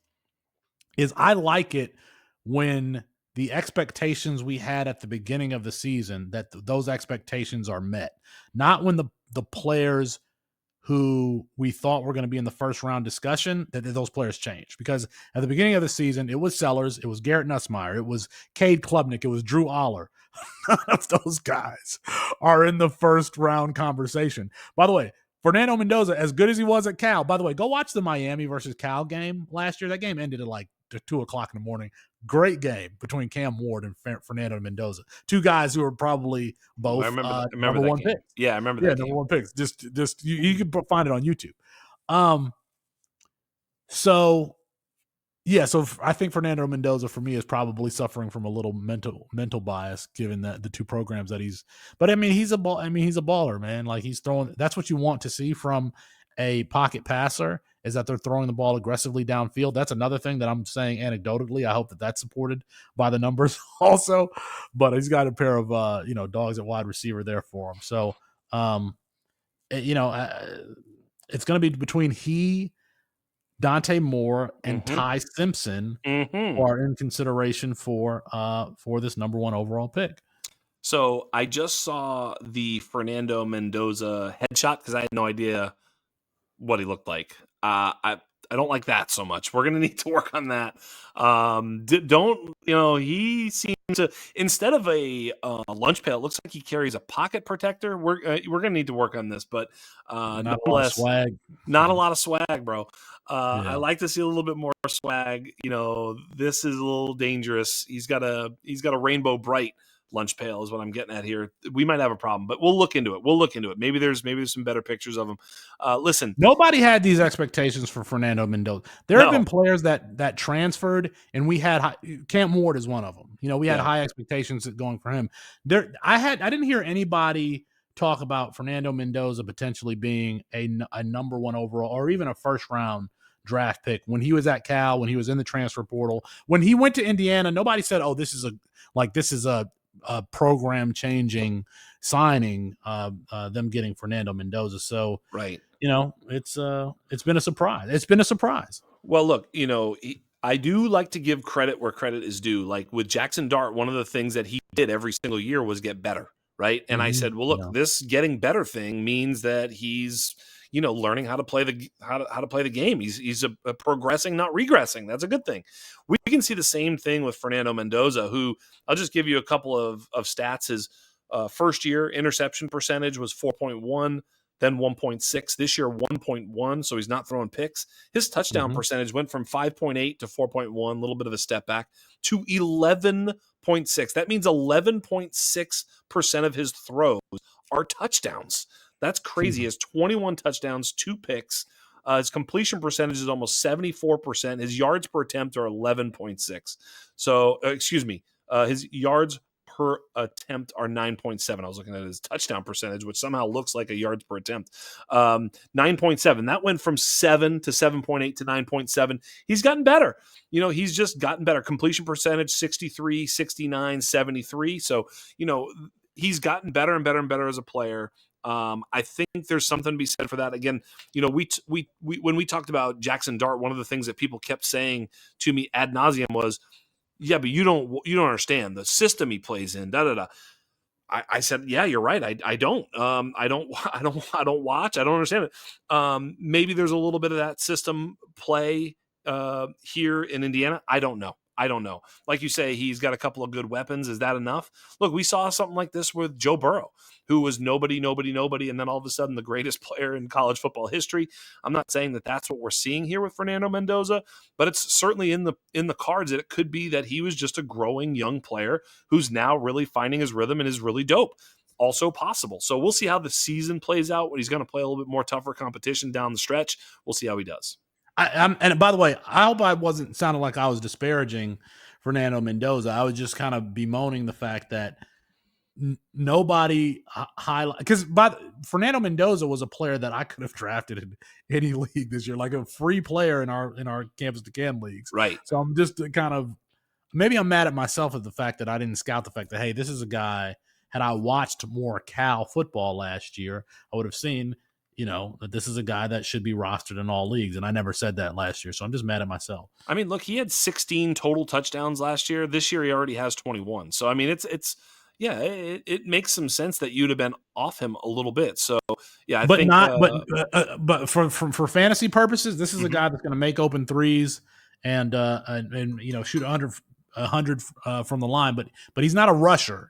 Speaker 2: is I like it when the expectations we had at the beginning of the season, that those expectations are met. Not when the players who we thought were going to be in the first round discussion, that those players changed. Because at the beginning of the season, it was Sellers, it was Garrett Nussmeier, it was Cade Klubnik, it was Drew Aller. None of those guys are in the first round conversation. By the way, Fernando Mendoza, as good as he was at Cal, by the way, go watch the Miami versus Cal game last year. That game ended at like 2:00 in the morning. Great game between Cam Ward and Fernando Mendoza. Two guys who are probably both number one picks.
Speaker 1: Yeah, I remember that.
Speaker 2: Yeah, number one picks. Just you can find it on YouTube. So I think Fernando Mendoza for me is probably suffering from a little mental bias, given that the two programs that he's. But I mean, he's a baller, man. Like, he's throwing. That's what you want to see from a pocket passer, is that they're throwing the ball aggressively downfield. That's another thing that I'm saying anecdotally. I hope that that's supported by the numbers also. But he's got a pair of dogs at wide receiver there for him. So it's going to be between he, Dante Moore, and Ty Simpson are in consideration for this number one overall pick.
Speaker 1: So I just saw the Fernando Mendoza headshot because I had no idea what he looked like. I don't like that so much. We're going to need to work on that. He seems to, instead of a lunch pail, it looks like he carries a pocket protector. We're going to need to work on this, but
Speaker 2: not a lot of swag.
Speaker 1: Not a lot of swag, bro. I like to see a little bit more swag. This is a little dangerous. He's got a Rainbow Bright lunch pail is what I'm getting at here. We might have a problem, but we'll look into it. Maybe there's some better pictures of him. Listen,
Speaker 2: nobody had these expectations for Fernando Mendoza. There have been players that transferred, and we had Cam Ward is one of them. We had high expectations going for him. I didn't hear anybody talk about Fernando Mendoza potentially being a number one overall or even a first round draft pick when he was at Cal, when he was in the transfer portal. When he went to Indiana, nobody said, "Oh, this is a program changing signing." Them getting Fernando Mendoza. So
Speaker 1: right,
Speaker 2: it's been a surprise. It's been a surprise.
Speaker 1: Well, look, I do like to give credit where credit is due. Like with Jaxson Dart, one of the things that he did every single year was get better. Right. And I said, well, look, this getting better thing means that he's, learning how to play the game. He's a progressing, not regressing. That's a good thing. We can see the same thing with Fernando Mendoza, who I'll just give you a couple of stats. His first year interception percentage was 4.1, then 1.6. This year 1.1, so he's not throwing picks. His touchdown percentage went from 5.8 to 4.1, a little bit of a step back, to 11.6. That means 11.6% of his throws are touchdowns. That's crazy. He has 21 touchdowns, 2 picks. His completion percentage is almost 74%. His yards per attempt are 11.6. So, excuse me, his yards per attempt are 9.7. I was looking at his touchdown percentage, which somehow looks like a yards per attempt. 9.7. That went from 7 to 7.8 to 9.7. He's gotten better. He's just gotten better. Completion percentage 63, 69, 73. So, he's gotten better and better and better as a player. I think there's something to be said for that. Again, we when we talked about Jaxson Dart, one of the things that people kept saying to me ad nauseum was, yeah, but you don't understand the system he plays in. I said, yeah, you're right. I don't watch. I don't understand it. Maybe there's a little bit of that system play here in Indiana. I don't know. Like you say, he's got a couple of good weapons. Is that enough? Look, we saw something like this with Joe Burrow, who was nobody, and then all of a sudden the greatest player in college football history. I'm not saying that that's what we're seeing here with Fernando Mendoza, but it's certainly in the cards that it could be that he was just a growing young player who's now really finding his rhythm and is really dope. Also possible. So we'll see how the season plays out when he's going to play a little bit more tougher competition down the stretch. We'll see how he does.
Speaker 2: And by the way, I hope I wasn't sounding like I was disparaging Fernando Mendoza. I was just kind of bemoaning the fact that nobody highlight, because Fernando Mendoza was a player that I could have drafted in any league this year, like a free player in our campus to cam leagues.
Speaker 1: Right.
Speaker 2: So I'm just kind of, maybe I'm mad at myself at the fact that I didn't scout the fact that, hey, this is a guy. Had I watched more Cal football last year, I would have seen, that this is a guy that should be rostered in all leagues. And I never said that last year. So I'm just mad at myself.
Speaker 1: I mean, look, he had 16 total touchdowns last year. This year he already has 21. So, I mean, it makes some sense that you'd have been off him a little bit. So, yeah, I think.
Speaker 2: But for fantasy purposes, this is a guy that's going to make open threes and shoot 100 from the line. But he's not a rusher,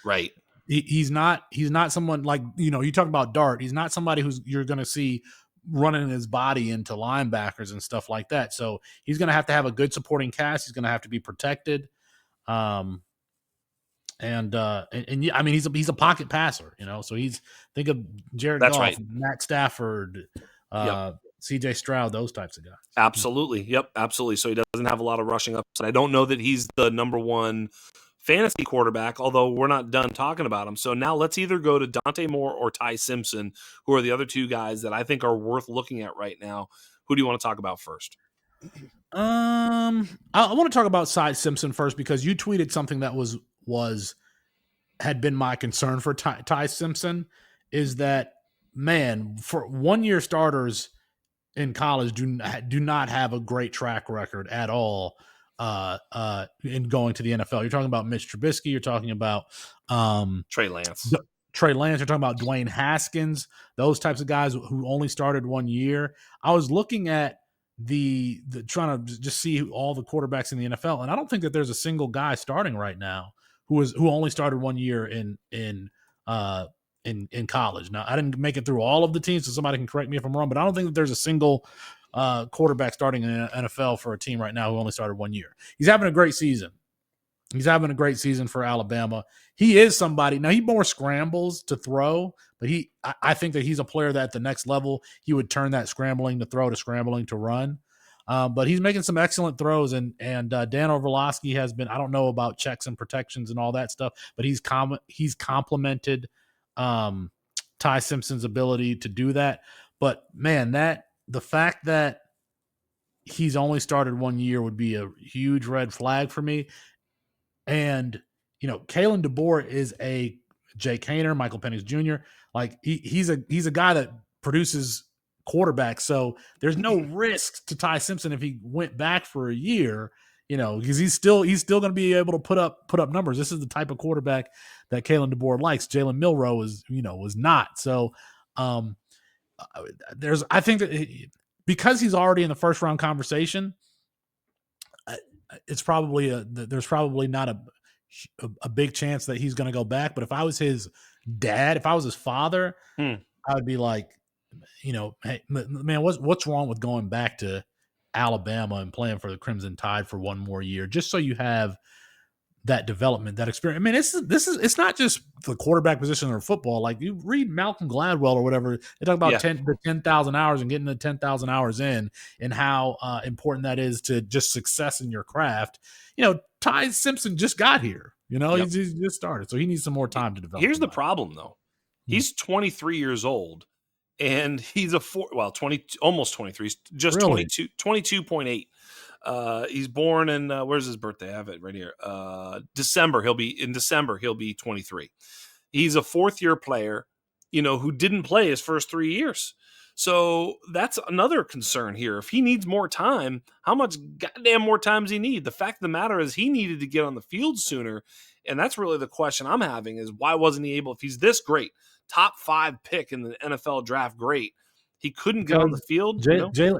Speaker 1: Right.
Speaker 2: He's not someone like, you talk about Dart. He's not somebody who's you're going to see running his body into linebackers and stuff like that. So he's going to have a good supporting cast. He's going to have to be protected. I mean, he's a pocket passer, so think of Jared Goff,
Speaker 1: right.
Speaker 2: Matt Stafford, CJ Stroud, those types of guys.
Speaker 1: Absolutely. Yep. Absolutely. So he doesn't have a lot of rushing upside. I don't know that he's the number one fantasy quarterback, although we're not done talking about him. So now let's either go to Dante Moore or Ty Simpson, who are the other two guys that I think are worth looking at right now. Who do you want to talk about first?
Speaker 2: I want to talk about Ty Simpson first, because you tweeted something that had been my concern for Ty Simpson, is that, man, for 1 year starters in college do not have a great track record at all in going to the NFL. You're talking about Mitch Trubisky. You're talking about
Speaker 1: Trey Lance.
Speaker 2: You're talking about Dwayne Haskins. Those types of guys who only started 1 year. I was looking at the trying to just see all the quarterbacks in the NFL, and I don't think that there's a single guy starting right now who only started 1 year in college. Now, I didn't make it through all of the teams, so somebody can correct me if I'm wrong, but I don't think that there's a single quarterback starting in the NFL for a team right now who only started 1 year. He's having a great season. He's having a great season for Alabama. He is somebody. Now, he more scrambles to throw, but I think that he's a player that at the next level, he would turn that scrambling to throw to scrambling to run. But he's making some excellent throws, and Dan Orlovsky has been, I don't know about checks and protections and all that stuff, but he's complimented Ty Simpson's ability to do that. But man, the fact that he's only started 1 year would be a huge red flag for me. And Kalen DeBoer is a Jake Haener, Michael Penix Jr. Like he's a guy that produces quarterbacks, so there's no risk to Ty Simpson if he went back for a year, because he's still going to be able to put up numbers. This is the type of quarterback that Kalen DeBoer likes. Jalen Milroe was not. So I think that because he's already in the first round conversation, it's probably there's probably not a big chance that he's going to go back. But if I was his dad, if I was his father, I would be like, hey, man, what's wrong with going back to Alabama and playing for the Crimson Tide for one more year, just so you have that development, that experience. I mean, it's not just the quarterback position or football. Like you read Malcolm Gladwell or whatever, they talk about 10,000 hours and getting the 10,000 hours in, and how important that is to just success in your craft. Ty Simpson just got here. He's just started, so he needs some more time to develop.
Speaker 1: Here's the problem, though. He's 23 years old, and he's almost 23. He's just really? 22.8. He's born in where's his birthday? I have it right here. December. He'll be 23. He's a fourth-year player, who didn't play his first 3 years. So that's another concern here. If he needs more time, how much goddamn more time does he need? The fact of the matter is he needed to get on the field sooner, and that's really the question I'm having is why wasn't he able, if he's this great, top 5 pick in the NFL draft, great, he couldn't get on the field.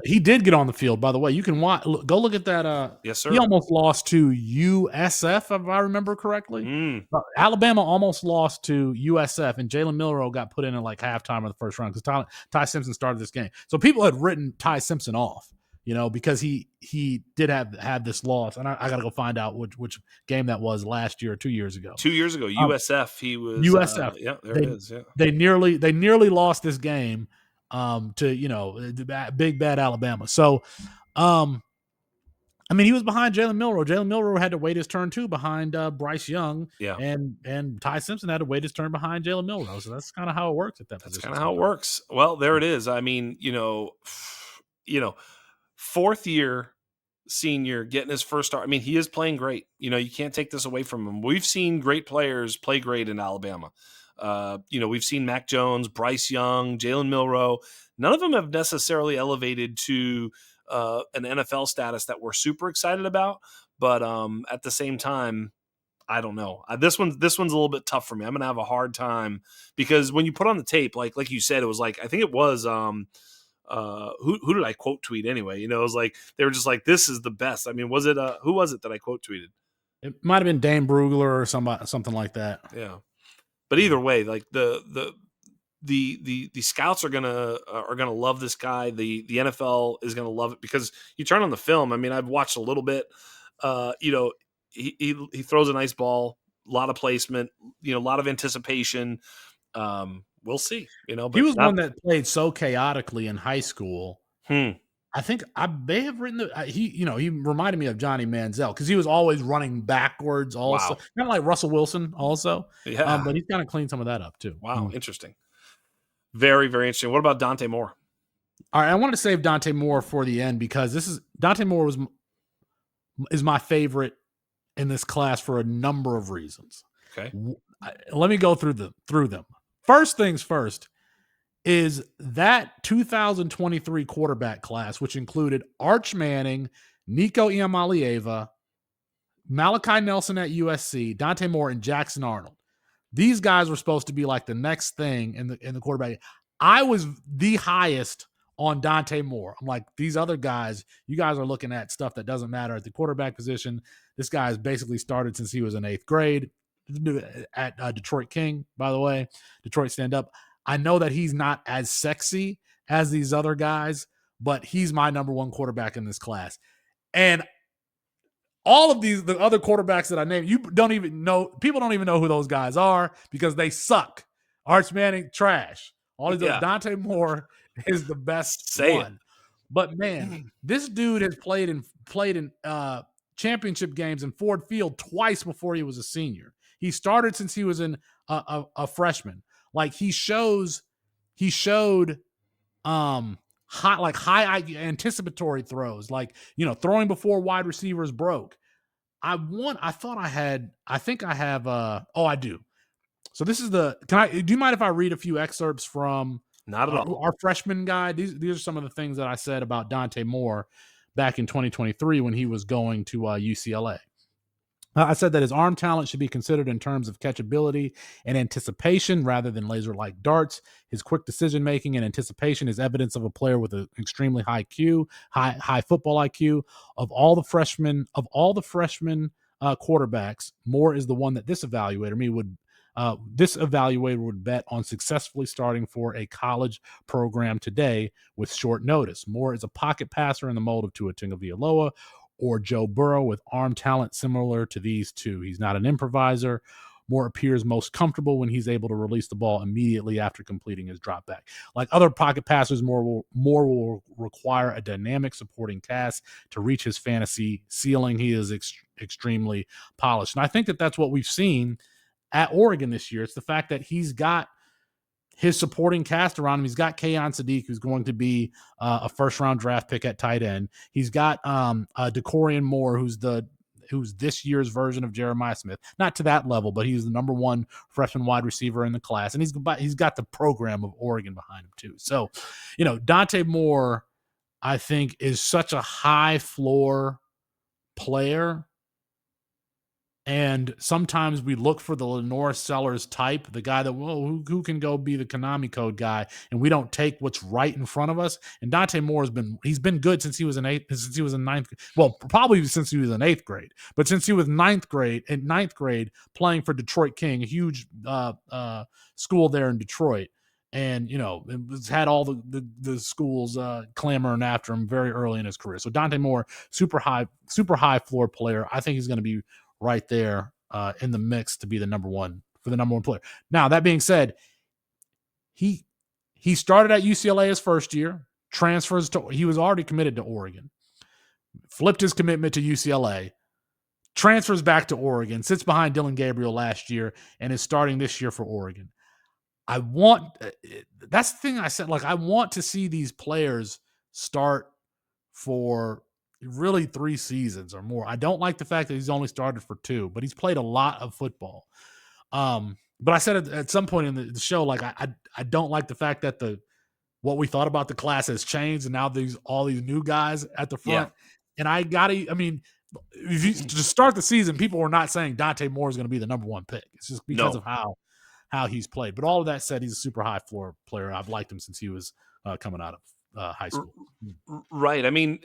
Speaker 2: He did get on the field, by the way. You can go look at that.
Speaker 1: Yes, sir.
Speaker 2: He almost lost to USF, if I remember correctly. Alabama almost lost to USF, and Jalen Milroe got put in at like halftime of the first round because Ty Simpson started this game. So people had written Ty Simpson off, because he did have this loss. And I got to go find out which game that was last year or 2 years ago.
Speaker 1: 2 years ago, USF. He was
Speaker 2: USF.
Speaker 1: It is. Yeah,
Speaker 2: they nearly lost this game. To big bad Alabama. So, he was behind Jalen Milroe. Jalen Milroe had to wait his turn too behind Bryce Young.
Speaker 1: Yeah,
Speaker 2: and Ty Simpson had to wait his turn behind Jalen Milroe. So that's kind of how it works at that position.
Speaker 1: That's kind of how it works. Well, there it is. Fourth year senior getting his first start. He is playing great. You can't take this away from him. We've seen great players play great in Alabama. We've seen Mac Jones, Bryce Young, Jalen Milroe. None of them have necessarily elevated to an NFL status that we're super excited about. But at the same time, I don't know. This one's a little bit tough for me. I'm gonna have a hard time because when you put on the tape, like you said, it was like I think it was who did I quote tweet anyway? It was like they were just like, this is the best. Was it who was it that I quote tweeted?
Speaker 2: It might have been Dane Brugler or something like that.
Speaker 1: Yeah. But either way, like the scouts are gonna love this guy. The NFL is gonna love it because you turn on the film. I've watched a little bit. He throws a nice ball, a lot of placement, a lot of anticipation. We'll see. But
Speaker 2: he was one that played so chaotically in high school. I think I may have written he reminded me of Johnny Manziel because he was always running backwards also. Wow. Kind of like Russell Wilson also.
Speaker 1: Yeah.
Speaker 2: But he's kind of cleaned some of that up too.
Speaker 1: Wow. Interesting. Very, very interesting. What about Dante Moore?
Speaker 2: All right. I wanted to save Dante Moore for the end because Dante Moore is my favorite in this class for a number of reasons.
Speaker 1: Okay.
Speaker 2: Let me go through them. First things first. Is that 2023 quarterback class, which included Arch Manning, Nico Iamaleava, Malachi Nelson at USC, Dante Moore, and Jackson Arnold. These guys were supposed to be like the next thing in the quarterback. I was the highest on Dante Moore. I'm like, these other guys, you guys are looking at stuff that doesn't matter at the quarterback position. This guy has basically started since he was in 8th grade at Detroit King, by the way, Detroit Stand Up. I know that he's not as sexy as these other guys, but he's my number one quarterback in this class. And all of the other quarterbacks that I named, people don't even know who those guys are because they suck. Arch Manning, trash. All these other, Dante Moore is the best one. But man, this dude has played in championship games in Ford Field twice before he was a senior. He started since he was a freshman. Like he showed high anticipatory throws, like, throwing before wide receivers broke. I think I have I do. So this is do you mind if I read a few excerpts from
Speaker 1: Not at all.
Speaker 2: Our freshman guy? These are some of the things that I said about Dante Moore back in 2023 when he was going to UCLA. I said that his arm talent should be considered in terms of catchability and anticipation rather than laser-like darts. His quick decision-making and anticipation is evidence of a player with an extremely high football IQ. Of all the freshman quarterbacks, Moore is the one that this evaluator would bet on successfully starting for a college program today with short notice. Moore is a pocket passer in the mold of Tua Tagovailoa or Joe Burrow with arm talent similar to these two. He's not an improviser. Moore appears most comfortable when he's able to release the ball immediately after completing his drop back. Like other pocket passers, Moore will require a dynamic supporting cast to reach his fantasy ceiling. He is extremely polished. And I think that that's what we've seen at Oregon this year. It's the fact that he's got his supporting cast around him. He's got Keon Sadiq, who's going to be a first-round draft pick at tight end. He's got DeCorian Moore, who's this year's version of Jeremiah Smith. Not to that level, but he's the number one freshman wide receiver in the class, and he's got the program of Oregon behind him too. So, Dante Moore, I think, is such a high floor player. And sometimes we look for the Lenore Sellers type, the guy that, who can go be the Konami code guy, and we don't take what's right in front of us. And Dante Moore he's been good since he was in ninth. Well, probably since he was in eighth grade, but since he was ninth grade playing for Detroit King, a huge school there in Detroit. And, it's had all the schools clamoring after him very early in his career. So Dante Moore, super high floor player. I think he's going to be right there in the mix to be the number one player. Now, that being said, he started at UCLA his first year, he was already committed to Oregon, flipped his commitment to UCLA, transfers back to Oregon, sits behind Dylan Gabriel last year, and is starting this year for Oregon. That's the thing I said, I want to see these players start for really 3 seasons or more. I don't like the fact that he's only started for 2, but he's played a lot of football. But I said at some point in the show, I don't like the fact that what we thought about the class has changed, and now all these new guys at the front. Yeah. And if you to start the season, people were not saying Dante Moore is going to be the number 1 pick. It's just because of how he's played. But all of that said, he's a super high floor player. I've liked him since he was coming out of high school.
Speaker 1: Right. I mean,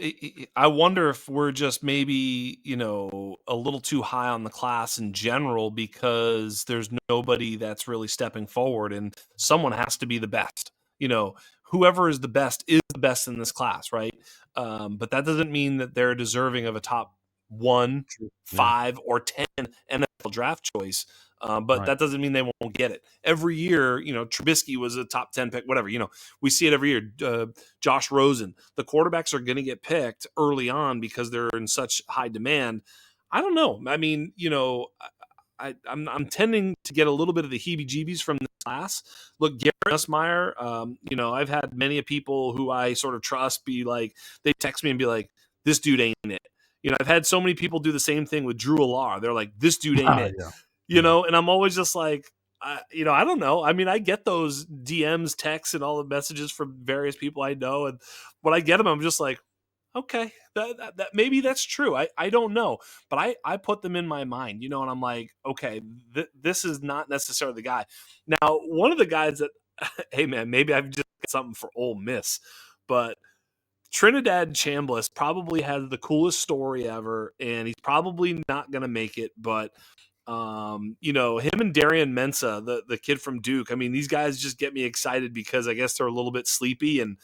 Speaker 1: I wonder if we're just maybe, a little too high on the class in general because there's nobody that's really stepping forward, and someone has to be the best. Whoever is the best in this class, right? But that doesn't mean that they're deserving of a top 1, 5, or 10 NFL draft choice. But that doesn't mean they won't get it. Every year, Trubisky was a top 10 pick, whatever. We see it every year. Josh Rosen. The quarterbacks are going to get picked early on because they're in such high demand. I don't know. I mean, I'm tending to get a little bit of the heebie-jeebies from this class. Look, Garrett Nussmeier, I've had many people who I sort of trust be like, they text me and be like, this dude ain't it. I've had so many people do the same thing with Drew Alar. They're like, this dude ain't it. Yeah. And I'm always just like, I don't know. I mean, I get those DMs, texts, and all the messages from various people I know. And when I get them, I'm just like, okay, that maybe that's true. I don't know. But I put them in my mind, and I'm like, okay, this is not necessarily the guy. Now, one of the guys that, hey, man, maybe I've just got something for Ole Miss, but Trinidad Chambliss probably has the coolest story ever, and he's probably not going to make it, but him and Darian Mensah, the kid from Duke, I mean, these guys just get me excited because I guess they're a little bit sleepy and,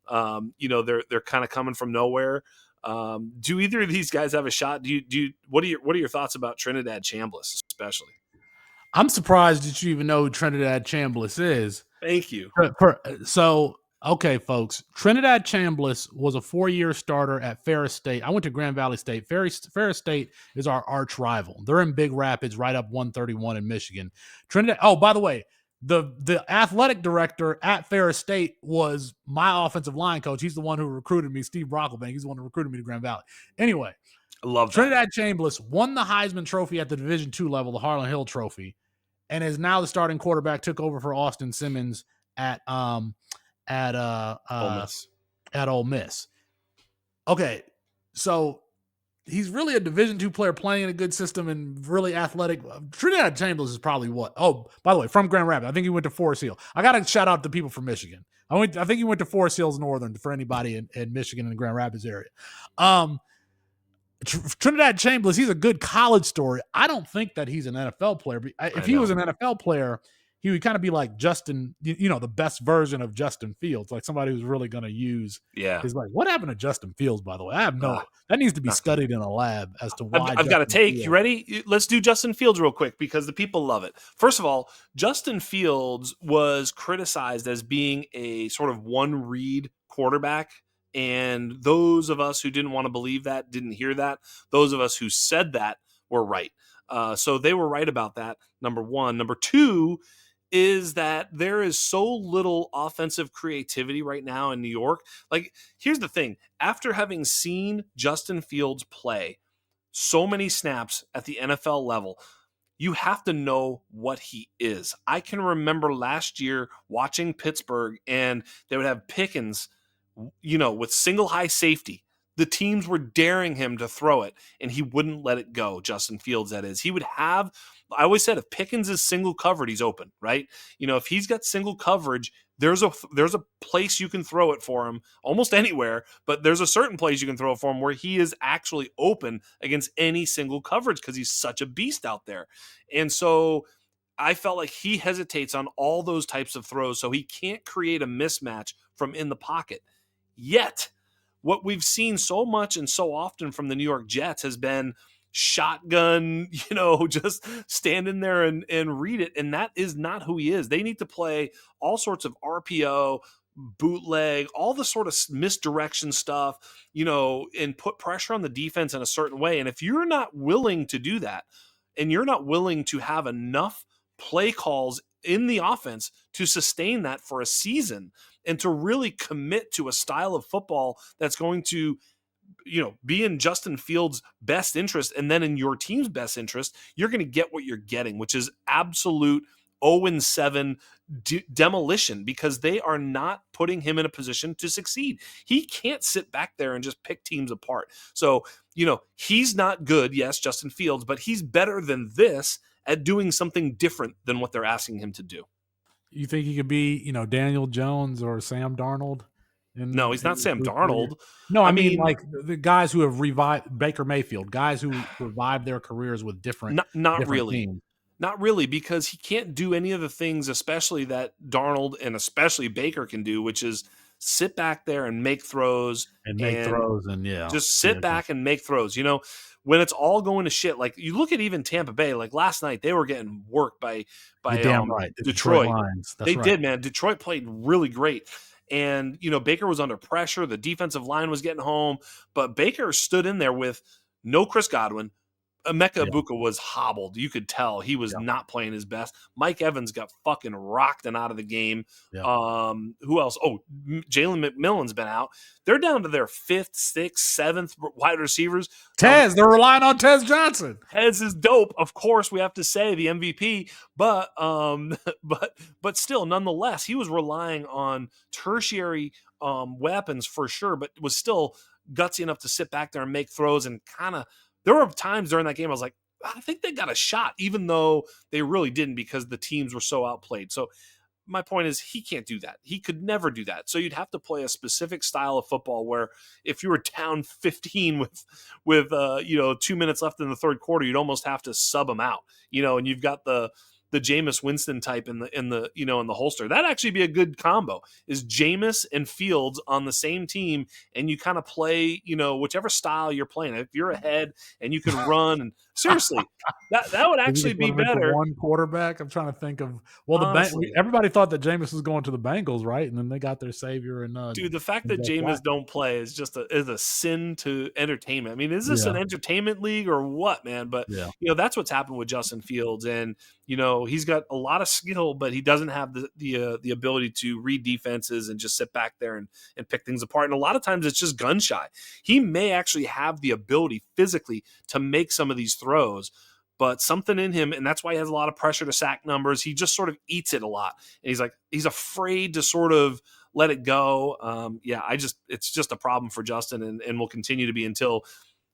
Speaker 1: they're kind of coming from nowhere. Do either of these guys have a shot? What are your thoughts about Trinidad Chambliss, especially?
Speaker 2: I'm surprised that you even know who Trinidad Chambliss is.
Speaker 1: Thank you.
Speaker 2: Okay, folks. Trinidad Chambliss was a 4-year starter at Ferris State. I went to Grand Valley State. Ferris State is our arch rival. They're in Big Rapids, right up 131 in Michigan. Trinidad. Oh, by the way, the athletic director at Ferris State was my offensive line coach. He's the one who recruited me, Steve Brocklebank. He's the one who recruited me to Grand Valley. Anyway,
Speaker 1: I love that.
Speaker 2: Trinidad Chambliss won the Heisman Trophy at the Division II level, the Harlan Hill Trophy, and is now the starting quarterback. Took over for Austin Simmons at Ole Miss. Okay, so he's really a Division II player playing in a good system and really athletic. Trinidad Chambers is probably what? Oh, by the way, from Grand Rapids. I think he went to Forest Hill. I got to shout out the people from Michigan. I think he went to Forest Hills Northern for anybody in Michigan and the Grand Rapids area. Trinidad Chambers, he's a good college story. I don't think that he's an NFL player. But if he was an NFL player, he would kind of be like Justin, the best version of Justin Fields, like somebody who's really going to use.
Speaker 1: Yeah.
Speaker 2: Is like, what happened to Justin Fields, by the way? I have that needs to be studied in a lab as to why.
Speaker 1: I've got a take. You ready? Let's do Justin Fields real quick because the people love it. First of all, Justin Fields was criticized as being a sort of one read quarterback. And those of us who didn't want to believe that, didn't hear that. Those of us who said that were right. So they were right about that, number one. Number two is that there is so little offensive creativity right now in New York. Like, here's the thing. After having seen Justin Fields play so many snaps at the NFL level, you have to know what he is. I can remember last year watching Pittsburgh, and they would have Pickens, with single high safety. The teams were daring him to throw it, and he wouldn't let it go. Justin Fields, that is. He would have, I always said, if Pickens is single covered, he's open, right? If he's got single coverage, there's a place you can throw it for him, almost anywhere, but there's a certain place you can throw it for him where he is actually open against any single coverage because he's such a beast out there. And so I felt like he hesitates on all those types of throws, so he can't create a mismatch from in the pocket. Yet, what we've seen so much and so often from the New York Jets has been shotgun, just stand in there and read it. And that is not who he is. They need to play all sorts of RPO, bootleg, all the sort of misdirection stuff, and put pressure on the defense in a certain way. And if you're not willing to do that, and you're not willing to have enough play calls in the offense to sustain that for a season and to really commit to a style of football that's going to, be in Justin Fields' best interest and then in your team's best interest, you're going to get what you're getting, which is absolute 0-7 demolition because they are not putting him in a position to succeed. He can't sit back there and just pick teams apart. So, he's not good, yes, Justin Fields, but he's better than this at doing something different than what they're asking him to do.
Speaker 2: You think he could be, Daniel Jones or Sam Darnold?
Speaker 1: No, he's not Sam Darnold.
Speaker 2: No, I mean like the guys who have revived Baker Mayfield, guys who revived their careers with different
Speaker 1: really
Speaker 2: teams.
Speaker 1: Not really, because he can't do any of the things, especially that Darnold and especially Baker can do, which is sit back there and make throws.
Speaker 2: And
Speaker 1: just sit back and make throws. When it's all going to shit, like you look at even Tampa Bay, like last night, they were getting worked by
Speaker 2: right.
Speaker 1: Detroit.
Speaker 2: Lions.
Speaker 1: They did, man. Detroit played really great. And, Baker was under pressure. The defensive line was getting home. But Baker stood in there with no Chris Godwin. Emeka Egbuka was hobbled. You could tell he was not playing his best. Mike Evans got fucking rocked and out of the game.
Speaker 2: Yeah.
Speaker 1: Who else? Oh, Jalen McMillan's been out. They're down to their 5th, 6th, 7th wide receivers.
Speaker 2: Tez, they're relying on Tez Johnson.
Speaker 1: Tez is dope. Of course, we have to say the MVP, but still, nonetheless, he was relying on tertiary weapons for sure, but was still gutsy enough to sit back there and make throws and kind of. There were times during that game I was like, I think they got a shot, even though they really didn't because the teams were so outplayed. So my point is he can't do that. He could never do that. So you'd have to play a specific style of football where if you were down 15 with 2 minutes left in the third quarter, you'd almost have to sub them out, and you've got the Jameis Winston type in the holster. That'd actually be a good combo is Jameis and Fields on the same team. And you kind of play, whichever style you're playing. If you're ahead and you can run and seriously, that would actually be better.
Speaker 2: One quarterback. I'm trying to think of, everybody thought that Jameis was going to the Bengals, right? And then they got their savior. And
Speaker 1: dude, the fact that Jameis don't play is just a sin to entertainment. I mean, is this an entertainment league or what, man? But that's what's happened with Justin Fields. And, he's got a lot of skill, but he doesn't have the ability to read defenses and just sit back there and pick things apart. And a lot of times it's just gun shy. He may actually have the ability physically to make some of these throws, but something in him, and that's why he has a lot of pressure to sack numbers. He just sort of eats it a lot. And he's afraid to sort of let it go. It's just a problem for Justin and will continue to be until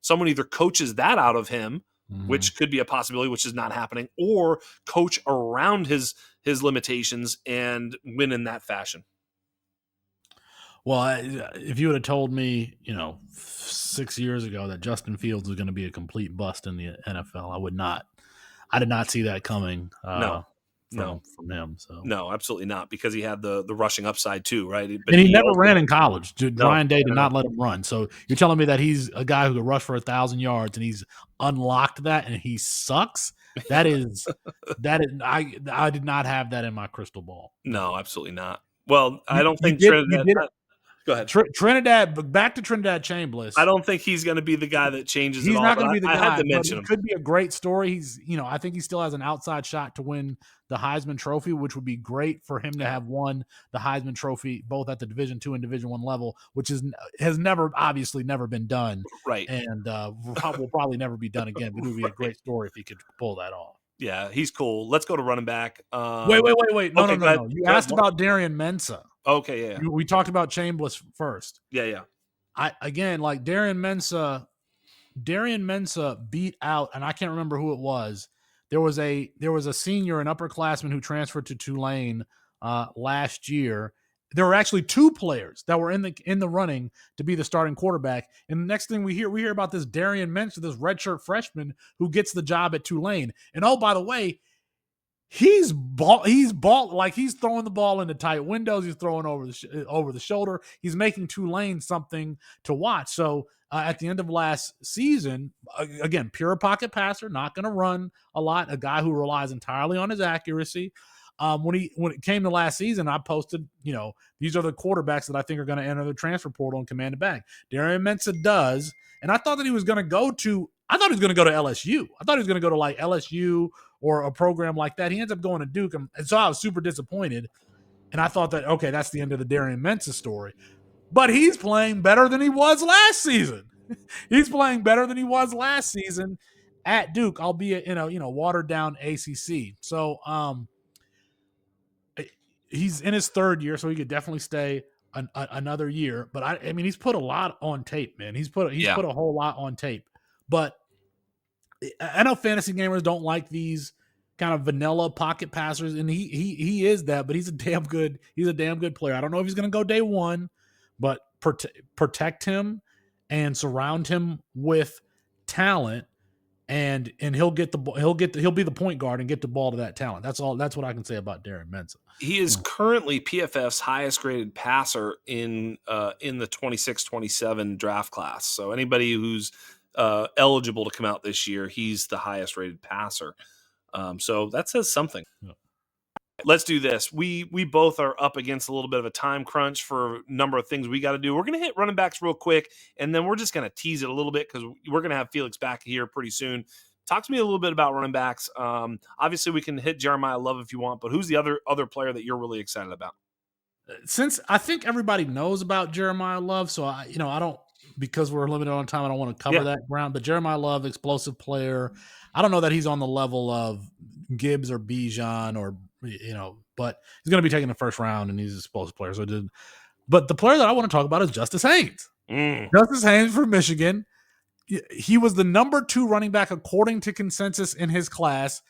Speaker 1: someone either coaches that out of him,
Speaker 2: Mhm.
Speaker 1: which could be a possibility, which is not happening, or coach around his limitations and win in that fashion.
Speaker 2: Well, if you would have told me, 6 years ago that Justin Fields was going to be a complete bust in the NFL, I did not see that coming
Speaker 1: No,
Speaker 2: from
Speaker 1: no,
Speaker 2: him. So,
Speaker 1: no, absolutely not, because he had the rushing upside too, right? But
Speaker 2: and he
Speaker 1: he
Speaker 2: never
Speaker 1: also
Speaker 2: ran in college.
Speaker 1: no,
Speaker 2: Ryan Day did
Speaker 1: no, no.
Speaker 2: not let him run. So you're telling me that he's a guy who could rush for 1,000 yards, and he's unlocked that, and he sucks. That is I did not have that in my crystal ball.
Speaker 1: No, absolutely not. Well, I
Speaker 2: You
Speaker 1: don't
Speaker 2: you
Speaker 1: think
Speaker 2: did you
Speaker 1: Trinidad.
Speaker 2: did
Speaker 1: Go ahead.
Speaker 2: Trinidad, back to Trinidad
Speaker 1: I
Speaker 2: Chambliss.
Speaker 1: don't think he's going to be the guy that changes it
Speaker 2: He's
Speaker 1: all,
Speaker 2: not
Speaker 1: but
Speaker 2: going to be the
Speaker 1: I had
Speaker 2: guy,
Speaker 1: to
Speaker 2: but
Speaker 1: mention
Speaker 2: he
Speaker 1: him.
Speaker 2: could be a great story. I think he still has an outside shot to win the Heisman Trophy, which would be great for him to have won the Heisman Trophy both at the Division II and Division I level, which has obviously never been done,
Speaker 1: Right.
Speaker 2: and will probably never be done again. But it would be a great story if he could pull that off.
Speaker 1: Yeah, he's cool. Let's go to running back.
Speaker 2: Wait! No,
Speaker 1: Okay,
Speaker 2: no,
Speaker 1: go
Speaker 2: no,
Speaker 1: ahead.
Speaker 2: no. You
Speaker 1: Go ahead.
Speaker 2: asked about Darian Mensah.
Speaker 1: Okay, yeah,
Speaker 2: We talked about Chambliss first.
Speaker 1: yeah.
Speaker 2: Like Darian Mensah beat out, and I can't remember who it was. There was a senior, an upperclassman who transferred to Tulane last year. There were actually two players that were in the running to be the starting quarterback. And the next thing we hear about this Darian Mensah, this redshirt freshman who gets the job at Tulane. And oh, by the way, he's like he's throwing the ball into tight windows. He's throwing over the shoulder. He's making Tulane something to watch. So at the end of last season, again, pure pocket passer, not going to run a lot. A guy who relies entirely on his accuracy. When it came to last season, I posted, these are the quarterbacks that I think are going to enter the transfer portal and command it back. Darian Mensah does, and I thought that he was going to go to. I thought he was going to go to LSU. I thought he was going to go to like LSU or a program like that. He ends up going to Duke, and so I was super disappointed. And I thought that, okay, that's the end of the Darian Mensah story. But he's playing better than he was last season. He's playing better than he was last season at Duke, albeit in a watered down ACC. So he's in his third year, so he could definitely stay another year. But I mean, he's put a lot on tape, man. He's put a whole lot on tape. But I know fantasy gamers don't like these kind of vanilla pocket passers, and he is that, but he's a damn good player. I don't know if he's going to go day one, but protect him and surround him with talent, and he'll get the ball. He'll be the point guard and get the ball to that talent. That's all. That's what I can say about Darian Mensah.
Speaker 1: He is currently PFF's highest graded passer in the 26-27 draft class. So anybody who's eligible to come out this year, he's the highest rated passer. So that says something. Yeah. Let's do this. We both are up against a little bit of a time crunch for a number of things we got to do. We're going to hit running backs real quick, and then we're just going to tease it a little bit because we're going to have Felix back here pretty soon. Talk to me a little bit about running backs. Obviously, we can hit Jeremiah Love if you want, but who's the other player that you're really excited about?
Speaker 2: Since I think everybody knows about Jeremiah Love, so I don't, because we're limited on time, I don't want to cover that ground. But Jeremiah Love, explosive player. I don't know that he's on the level of Gibbs or Bijan or but he's going to be taking the first round, and he's an explosive player. But the player that I want to talk about is Justice Haynes. Justice Haynes from Michigan. He was the number 2 running back according to consensus in his class,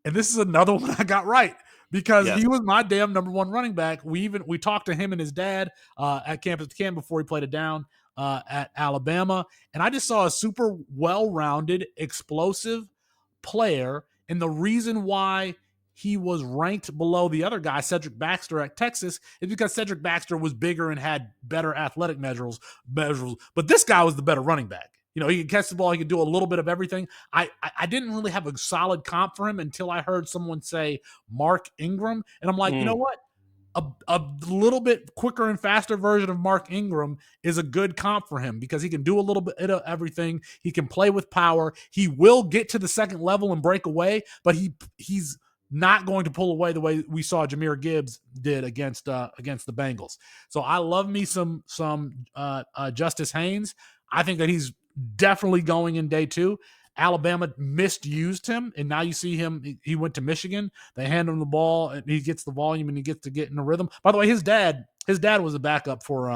Speaker 2: and this is another one I got right because he was my damn number 1 running back. We talked to him and his dad at campus camp before he played it down at Alabama, and I just saw a super well-rounded, explosive player, and the reason why he was ranked below the other guy, Cedric Baxter at Texas, is because Cedric Baxter was bigger and had better athletic measures, but this guy was the better running back. He could catch the ball. He could do a little bit of everything. I didn't really have a solid comp for him until I heard someone say Mark Ingram. And I'm like, you know what? A little bit quicker and faster version of Mark Ingram is a good comp for him because he can do a little bit of everything. He can play with power. He will get to the second level and break away, but he's not going to pull away the way we saw Jahmyr Gibbs did against the Bengals. So I love me some Justice Haynes. I think that he's definitely going in day 2. Alabama misused him, and now you see him. He went to Michigan. They hand him the ball, and he gets the volume, and he gets to get in the rhythm. By the way, his dad was a backup for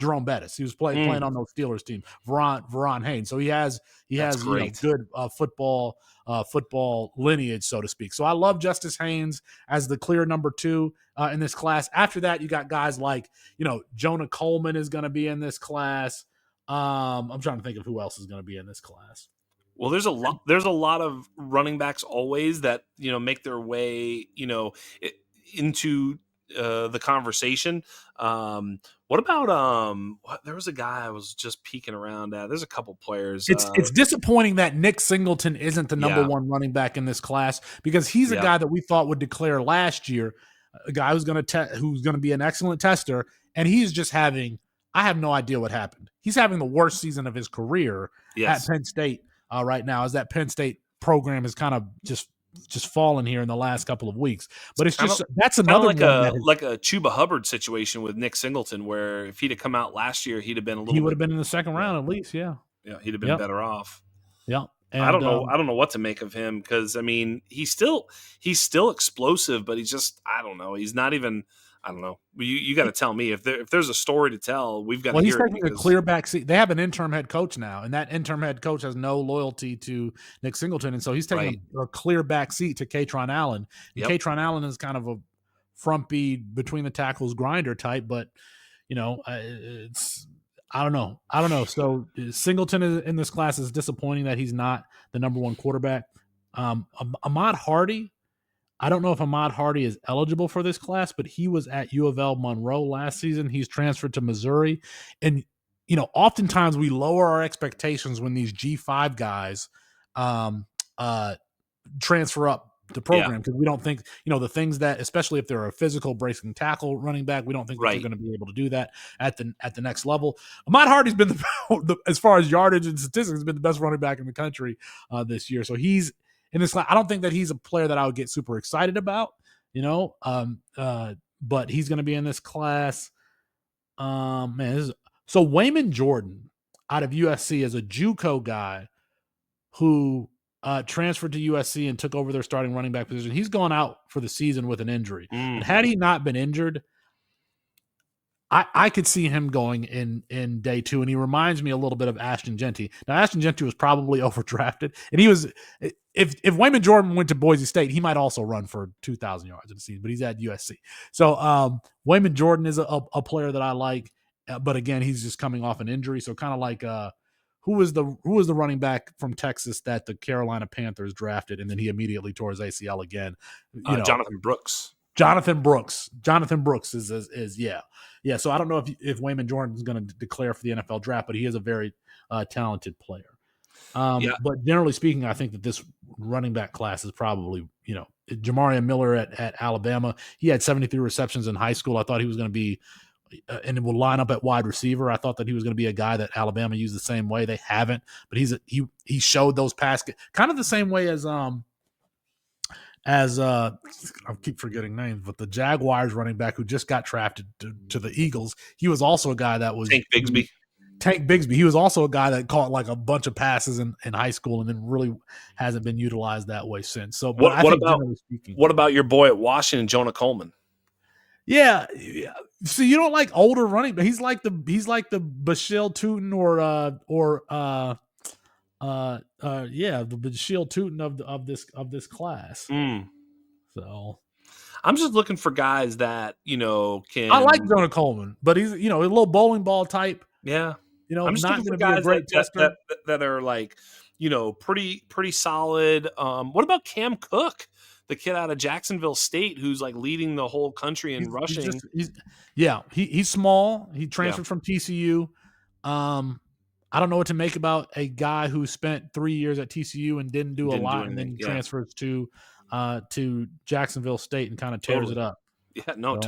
Speaker 2: Jerome Bettis. He was playing on those Steelers team. Veron Haynes. So he has
Speaker 1: That's great.
Speaker 2: good football lineage, so to speak. So I love Justice Haynes as the clear number 2 in this class. After that, you got guys like Jonah Coleman is going to be in this class. I'm trying to think of who else is going to be in this class.
Speaker 1: Well, there's a lot. There's a lot of running backs always that make their way into the conversation. What about there was a guy I was just peeking around at. There's a couple players.
Speaker 2: It's disappointing that Nick Singleton isn't the number 1 running back in this class, because he's a guy that we thought would declare last year, a guy who's going to be an excellent tester, and he's just having. I have no idea what happened. He's having the worst season of his career at Penn State right now, as that Penn State program has kind of just fallen here in the last couple of weeks. But it's just that's another
Speaker 1: like a Chuba Hubbard situation with Nick Singleton, where if he'd have come out last year, he'd have been
Speaker 2: he would have been in the second round at least. Yeah,
Speaker 1: he'd have been better off.
Speaker 2: Yeah. And,
Speaker 1: I don't know what to make of him, because I mean he's still explosive, but he's just I don't know. He's not even. I don't know. You got to tell me if there's a story to tell. We've got. Well,
Speaker 2: he's taking a clear back seat. They have an interim head coach now, and that interim head coach has no loyalty to Nick Singleton, and so he's taking a clear back seat to Katron Allen. And Katron Allen is kind of a frumpy between the tackles grinder type, but it's I don't know. So Singleton in this class is disappointing that he's not the number 1 quarterback. Ahmad Hardy. I don't know if Ahmad Hardy is eligible for this class, but he was at U of L Monroe last season. He's transferred to Missouri. And, oftentimes we lower our expectations when these G5 guys transfer up the program, because we don't think, the things that, especially if they're a physical breaking tackle running back, we don't think that they're going to be able to do that at the next level. Ahmad Hardy's been as far as yardage and statistics, has been the best running back in the country this year. So he's in this class. I don't think that he's a player that I would get super excited about, but he's going to be in this class. So Wayman Jordan out of USC is a JUCO guy who transferred to USC and took over their starting running back position. He's gone out for the season with an injury. And had he not been injured, I could see him going in day 2, and he reminds me a little bit of Ashton Jeanty. Now, Ashton Jeanty was probably overdrafted, and he was if Wayman Jordan went to Boise State, he might also run for 2,000 yards in the season, but he's at USC. So Wayman Jordan is a player that I like, but again, he's just coming off an injury. So kind of like who was the running back from Texas that the Carolina Panthers drafted, and then he immediately tore his ACL again?
Speaker 1: Jonathan Brooks.
Speaker 2: Jonathan Brooks is yeah. So I don't know if Wayman Jordan is going to declare for the NFL draft, but he is a very talented player. But generally speaking, I think that this running back class is probably, Jamarian Miller at Alabama. He had 73 receptions in high school. I thought he was going to be, and it will line up at wide receiver. I thought that he was going to be a guy that Alabama used the same way. They haven't, but he showed those pass kind of the same way as I keep forgetting names, but the Jaguars running back who just got drafted to the Eagles, he was also a guy that was Tank Bigsby. He was also a guy that caught like a bunch of passes in high school and then really hasn't been utilized that way since. So,
Speaker 1: what about your boy at Washington, Jonah Coleman?
Speaker 2: Yeah. So you don't like older running, but he's like the Bashil Tootin the Bashil Tootin of this class. So
Speaker 1: I'm just looking for guys that can.
Speaker 2: I like Jonah Coleman, but he's a little bowling ball type.
Speaker 1: Yeah,
Speaker 2: I'm
Speaker 1: just
Speaker 2: not
Speaker 1: looking for
Speaker 2: going to be a great tester
Speaker 1: that are like pretty solid. What about Cam Cook, the kid out of Jacksonville State who's like leading the whole country in rushing?
Speaker 2: He's small. He transferred from TCU. I don't know what to make about a guy who spent 3 years at TCU and didn't do a lot, and then transfers to Jacksonville State and kind of tears it up.
Speaker 1: Yeah, no,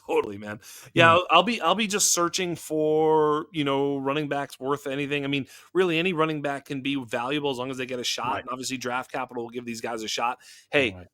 Speaker 1: totally, man. Yeah, I'll be just searching for running backs worth anything. I mean, really, any running back can be valuable as long as they get a shot. Right. And obviously, draft capital will give these guys a shot. Hey. Right.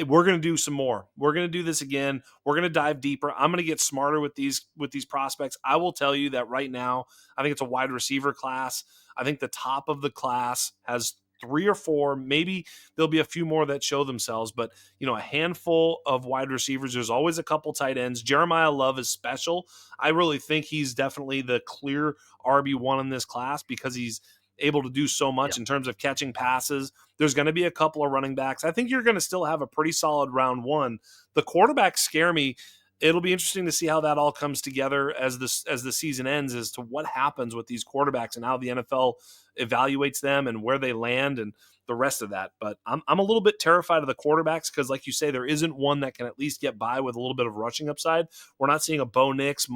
Speaker 1: We're going to do some more. We're going to do this again. We're going to dive deeper. I'm going to get smarter with these prospects. I will tell you that right now, I think it's a wide receiver class. I think the top of the class has 3 or 4, maybe there'll be a few more that show themselves, but a handful of wide receivers. There's always a couple tight ends. Jeremiah Love is special. I really think he's definitely the clear RB1 in this class because he's able to do so much in terms of catching passes. There's going to be a couple of running backs. I think you're going to still have a pretty solid round one. The quarterbacks scare me. It'll be interesting to see how that all comes together as the season ends, as to what happens with these quarterbacks and how the NFL evaluates them and where they land and the rest of that. But I'm a little bit terrified of the quarterbacks because, like you say, there isn't one that can at least get by with a little bit of rushing upside. We're not seeing a Bo Nix,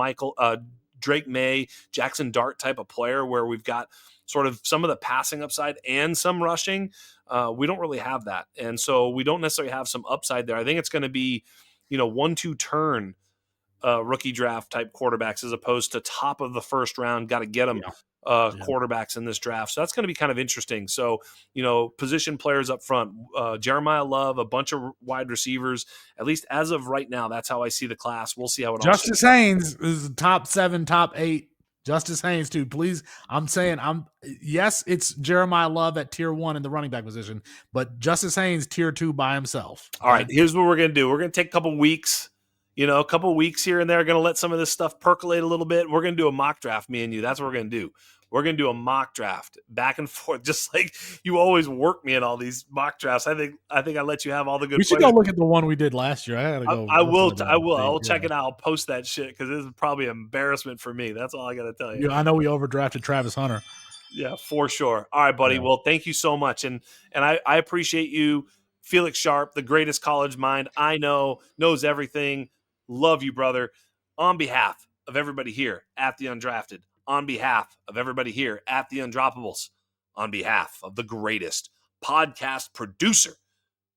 Speaker 1: Drake May, Jaxson Dart type of player where we've got sort of some of the passing upside and some rushing. We don't really have that. And so we don't necessarily have some upside there. I think it's going to be 1-2 turn rookie draft type quarterbacks as opposed to top of the first round. Got to get them quarterbacks in this draft. So that's going to be kind of interesting. So, position players up front, Jeremiah Love, a bunch of wide receivers, at least as of right now, that's how I see the class. We'll see how it all
Speaker 2: Justice Haynes is top 7, top 8. Justice Haynes too, please. Yes, it's Jeremiah Love at tier 1 in the running back position, but Justice Haynes tier 2 by himself.
Speaker 1: All right, here's what we're going to do. We're going to take a couple weeks, a couple weeks here and there. Going to let some of this stuff percolate a little bit. We're going to do a mock draft, me and you. That's what we're going to do. We're going to do a mock draft back and forth, just like you always work me in all these mock drafts. I think I let you have all the good.
Speaker 2: We should go look at the one we did last year. I gotta go.
Speaker 1: I will. I'll check it out. I'll post that shit because this is probably an embarrassment for me. That's all I got to tell you.
Speaker 2: I know we overdrafted Travis Hunter.
Speaker 1: Yeah, for sure. All right, buddy. Yeah. Well, thank you so much, and I appreciate you, Felix Sharpe, the greatest college mind I know, knows everything. Love you, brother. On behalf of everybody here at The Undrafted, on behalf of everybody here at The Undroppables, on behalf of the greatest podcast producer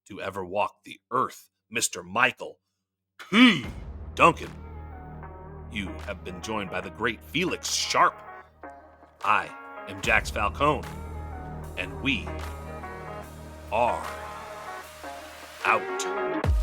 Speaker 1: to ever walk the earth, Mr. Michael P. Duncan, you have been joined by the great Felix Sharpe. I am Jax Falcone, and we are out.